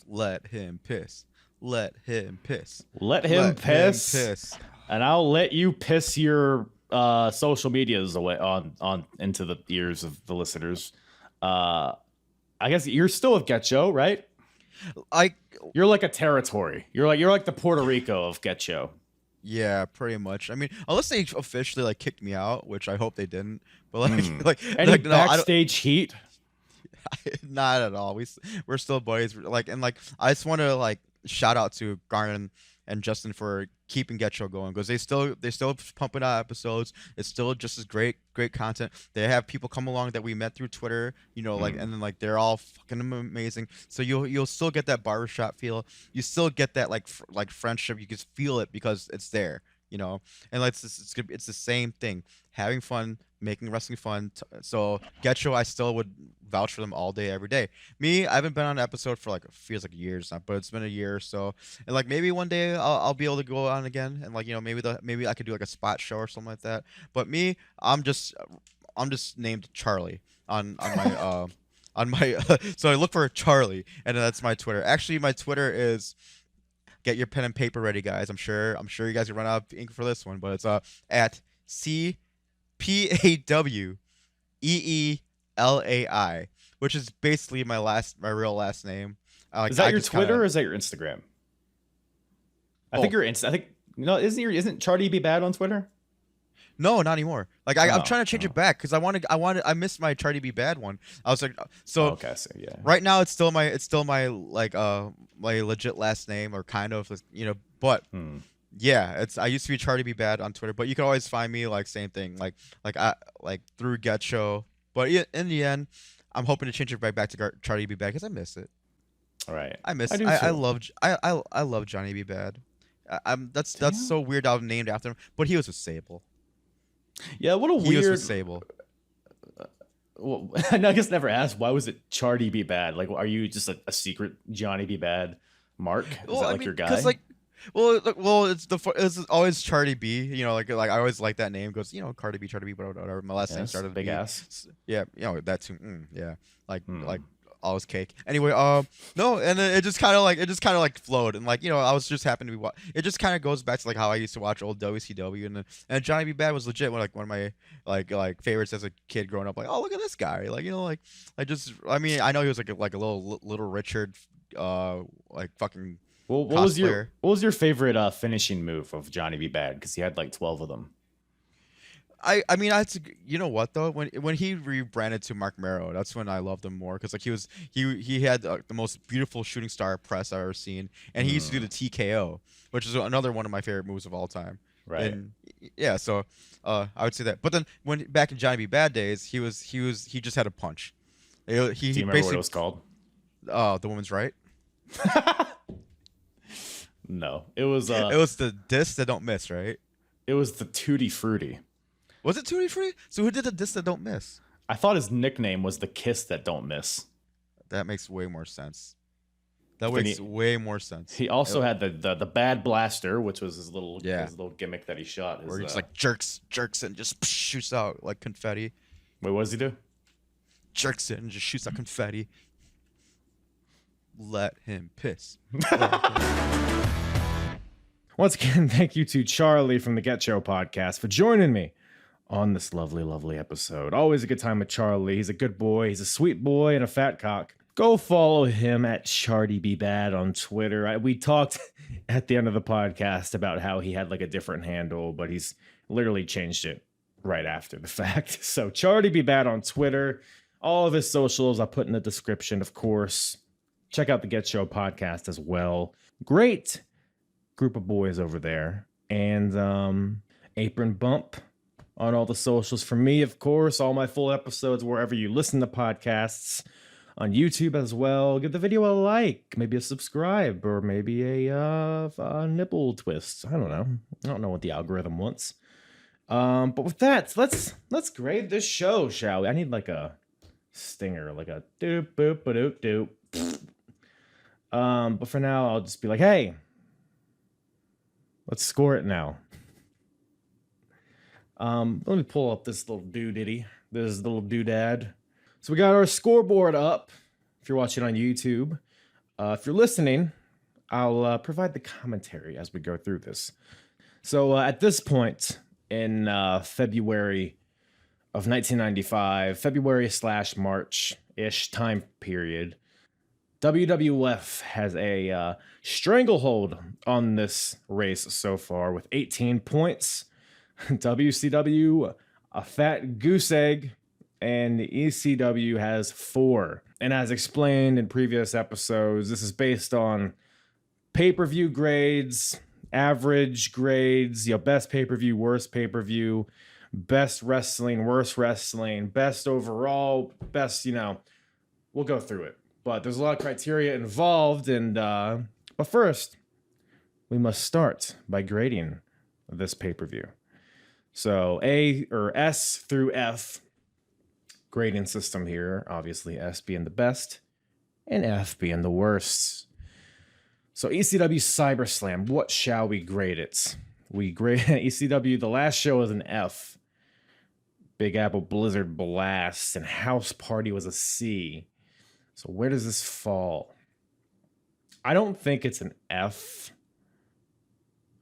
Let him piss. Let him piss. Let him piss. And I'll let you piss your social medias away on into the ears of the listeners. I guess you're still with Get Cho, right? You're like a territory. You're like the Puerto Rico of Get Cho. Yeah, pretty much. I mean, unless they officially like kicked me out, which I hope they didn't. But like, any backstage heat? Not at all. We're still buddies. Like, and like, I just want to like shout out to Garnet and Justin for keeping Get Show going, because they still pumping out episodes. It's still just as great content. They have people come along that we met through Twitter, you know, like, and then like they're all fucking amazing. So you'll still get that barbershop feel. You still get that like friendship. You can feel it because it's there, you know. And like it's the same thing. Having fun, making wrestling fun. So Get Show, I still would vouch for them all day, every day. Me, I haven't been on an episode for like, feels like years now, but it's been a year or so. And like, maybe one day I'll be able to go on again, and like, you know, maybe I could do like a spot show or something like that. But me, I'm just named Charlie on my on my so I look for Charlie, and that's my Twitter. Actually, my Twitter is, get your pen and paper ready, guys. I'm sure you guys can run out of ink for this one, but it's at CPAWEELAI, which is basically my real last name. Is that your Twitter or is that your Instagram? I think isn't Charlie Be Bad on Twitter? No, not anymore. Like, I'm trying to change it back, because I missed my Charlie Be Bad one. I was like, so okay, so yeah. Right now it's still my like my legit last name, or kind of, you know, but yeah, I used to be Charlie Be Bad on Twitter, but you can always find me like same thing, like through Get Show. But in the end, I'm hoping to change it right back to Charlie Be Bad, because I miss it. All right, I love Johnny Be Bad. That's so weird. I was named after him, but he was with Sable. Yeah, what a he weird. Was with Sable. Well, I guess never asked, why was it Charlie Be Bad? Like, are you just a secret Johnny Be Bad mark? Is that your guy? It's always Charlie B. You know, like I always like that name. Goes, you know, Cardi B, whatever. My last name started with big B. ass. Yeah, you know that too. Yeah, like always cake. Anyway, no, and then it just kind of like flowed, and like, you know, I was just happened to be it just kind of goes back to like how I used to watch old WCW, and Johnny B. Bad was legit one of my like favorites as a kid growing up. Like, oh, look at this guy, like, you know, like I mean, I know he was like a little Richard, like fucking. Well, what was your favorite finishing move of Johnny B. Bad? Because he had like 12 of them. I mean, you know what though, when he rebranded to Mark Marrow, that's when I loved him more, because like he had the most beautiful shooting star press I've ever seen, and he used to do the TKO, which is another one of my favorite moves of all time. Right. And yeah, so I would say that. But then when back in Johnny B. Bad days, he just had a punch. Do you remember what it was called? The Woman's Right. No, it was the disc that don't miss, right? It was the Tutti Frutti. Was it Tutti Frutti? So who did the disc that don't miss? I thought his nickname was the Kiss That Don't Miss. That makes way more sense. Way more sense. He also had the Bad Blaster, which was his little gimmick that he shot. Where he just like jerks and just shoots out like confetti. Wait, what does he do? Jerks it and just shoots out confetti. Let him piss. Once again, thank you to Charlie from the Get Cho Podcast for joining me on this lovely, lovely episode. Always a good time with Charlie. He's a good boy. He's a sweet boy and a fat cock. Go follow him at ChardyBeBad on Twitter. We talked at the end of the podcast about how he had like a different handle, but he's literally changed it right after the fact. So ChardyBeBad on Twitter. All of his socials I'll put in the description, of course. Check out the Get Cho podcast as well. Great group of boys over there. And Apron Bump on all the socials for me, of course. All my full episodes wherever you listen to podcasts. On YouTube as well. Give the video a like, maybe a subscribe, or maybe a nipple twist. I don't know. I don't know what the algorithm wants. But with that, let's grade this show, shall we? I need like a stinger, like a doop boop ba doop doop. But for now, I'll just be like, hey, let's score it now. Let me pull up this little this little doodad. So we got our scoreboard up, if you're watching on YouTube. If you're listening, I'll provide the commentary as we go through this. So at this point in February of 1995, February/March-ish time period, WWF has a stranglehold on this race so far with 18 points. WCW, a fat goose egg, and the ECW has 4. And as explained in previous episodes, this is based on pay-per-view grades, average grades, best pay-per-view, worst pay-per-view, best wrestling, worst wrestling, best overall, best, we'll go through it. But there's a lot of criteria involved, and but first, we must start by grading this pay-per-view. So A or S through F grading system here, obviously S being the best and F being the worst. So ECW CyberSlam, what shall we grade it? We grade ECW, the last show was an F. Big Apple Blizzard Blast and House Party was a C. So where does this fall? I don't think it's an F.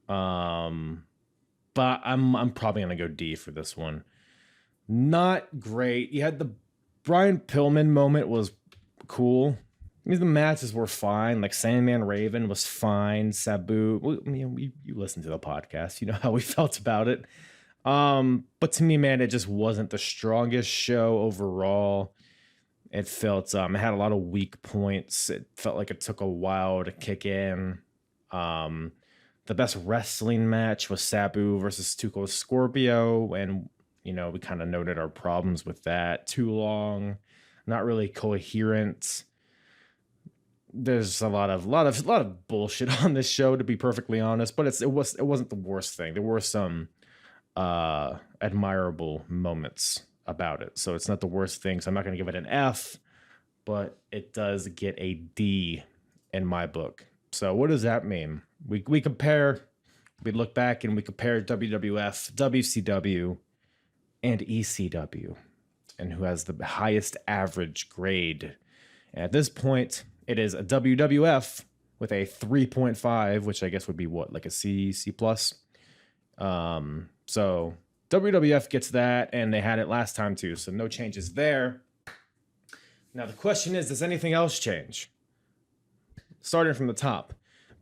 But I'm probably gonna go D for this one. Not great. You had the Brian Pillman moment was cool. I mean, the matches were fine. Like Sandman Raven was fine. Sabu, you listened to the podcast. You know how we felt about it. But to me, man, it just wasn't the strongest show overall. It felt it had a lot of weak points. It felt like it took a while to kick in. The best wrestling match was Sabu versus Tuco Scorpio, and we kind of noted our problems with that. Too long, not really coherent. There's a lot of bullshit on this show, to be perfectly honest. But it wasn't the worst thing. There were some admirable moments about it, so it's not the worst thing. So I'm not going to give it an F, but it does get a D in my book. So what does that mean? We look back and we compare WWF, WCW, and ECW, and who has the highest average grade. And at this point, it is a WWF with a 3.5, which I guess would be what, like a C+. So WWF gets that, and they had it last time too, so no changes there. Now the question is, does anything else change? Starting from the top.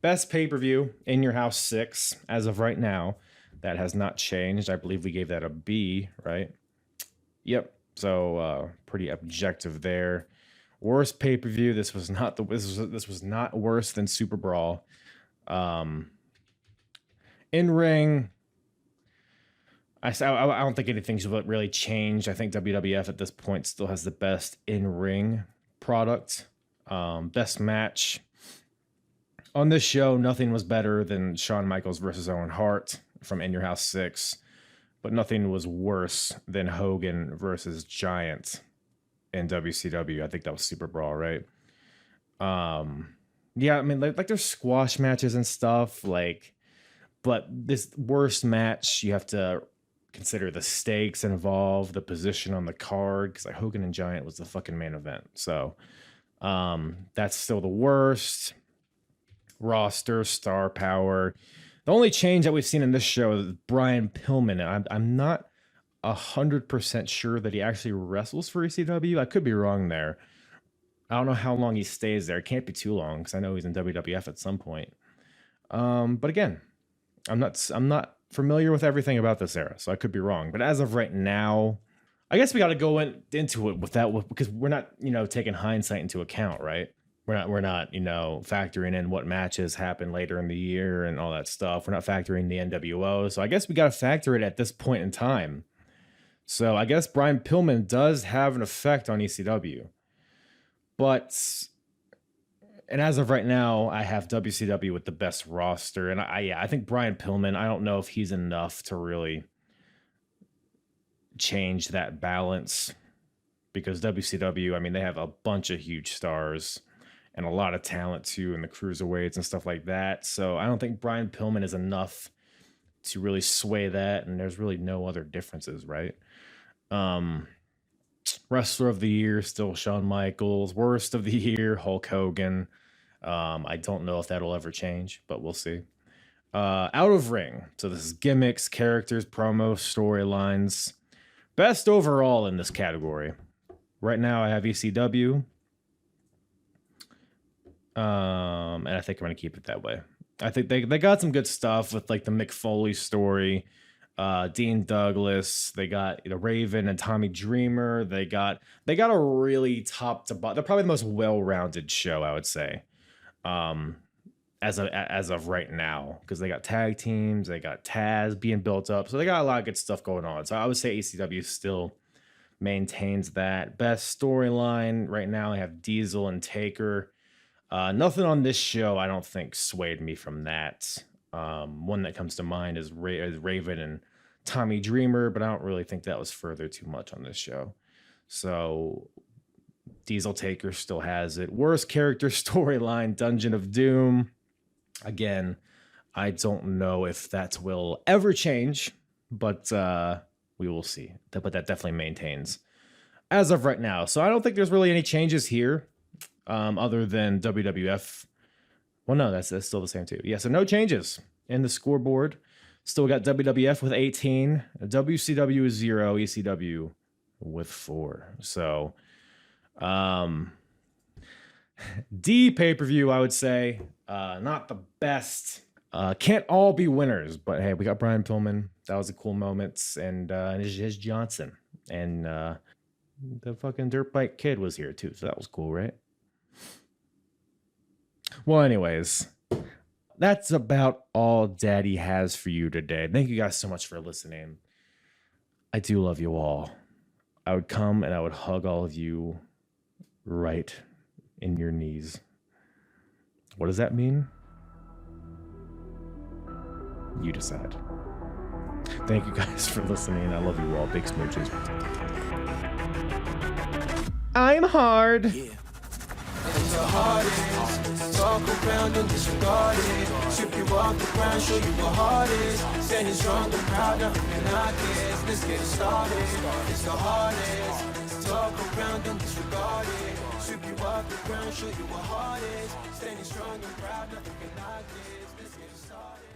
Best pay-per-view, In Your House 6, as of right now. That has not changed. I believe we gave that a B, right? Yep. So pretty objective there. Worst pay-per-view. This was not worse than Super Brawl. In ring, I don't think anything's really changed. I think WWF at this point still has the best in-ring product. Best match. On this show, nothing was better than Shawn Michaels versus Owen Hart from In Your House 6, but nothing was worse than Hogan versus Giant in WCW. I think that was Super Brawl, right? Yeah, I mean, like there's squash matches and stuff, but this worst match, you have to consider the stakes involved, the position on the card, because Hogan and Giant was the fucking main event. So that's still the worst. Roster, star power. The only change that we've seen in this show is Brian Pillman. I'm not 100% sure that he actually wrestles for ECW. I could be wrong there. I don't know how long he stays there. It can't be too long because I know he's in WWF at some point. But again, I'm not familiar with everything about this era, so I could be wrong. But as of right now, I guess we got to go into it with that because we're not, taking hindsight into account, right? We're not, factoring in what matches happen later in the year and all that stuff. We're not factoring the NWO. So I guess we got to factor it at this point in time. So I guess Brian Pillman does have an effect on ECW. And as of right now, I have WCW with the best roster. And I think Brian Pillman, I don't know if he's enough to really change that balance, because WCW, I mean, they have a bunch of huge stars and a lot of talent too in the cruiserweights and stuff like that. So I don't think Brian Pillman is enough to really sway that. And there's really no other differences, right? Wrestler of the year, still Shawn Michaels. Worst of the year, Hulk Hogan. I don't know if that'll ever change, but we'll see. Out of ring. So this is gimmicks, characters, promos, storylines. Best overall in this category. Right now I have ECW. And I think I'm going to keep it that way. I think they got some good stuff with like the Mick Foley story. Dean Douglas, they got Raven and Tommy Dreamer. They got a really top to bottom. They're probably the most well-rounded show, I would say, as of right now, because they got tag teams, they got Taz being built up, so they got a lot of good stuff going on. So I would say ECW still maintains that best storyline right now. I have Diesel and Taker. Nothing on this show I don't think swayed me from that. One that comes to mind is Raven and Tommy Dreamer, but I don't really think that was further too much on this show. So Diesel Taker still has it. Worst character storyline, Dungeon of Doom. Again, I don't know if that will ever change, but we will see. But that definitely maintains as of right now. So I don't think there's really any changes here, other than WWF. Well, no, that's still the same too. Yeah, so no changes in the scoreboard. Still got WWF with 18, WCW with 0, ECW with 4. So, D pay-per-view, I would say, not the best. Can't all be winners, but hey, we got Brian Pillman. That was a cool moment, and his Johnson, and the fucking dirt bike kid was here too, so that was cool, right? Well, anyways, that's about all Daddy has for you today. Thank you guys so much for listening. I do love you all. I would come and I would hug all of you right in your knees. What does that mean? You decide. Thank you guys for listening. I love you all. Big smooches. I'm hard. Yeah. The hardest, talk around and disregard it. Strip you off the ground, show you what hard is. Standing strong and proud, nothing not this. Let's get it started. It's the hardest, talk around and disregard it. Strip you off the ground, show you what hard is. Standing strong and proud, nothing not this. Let's get it started.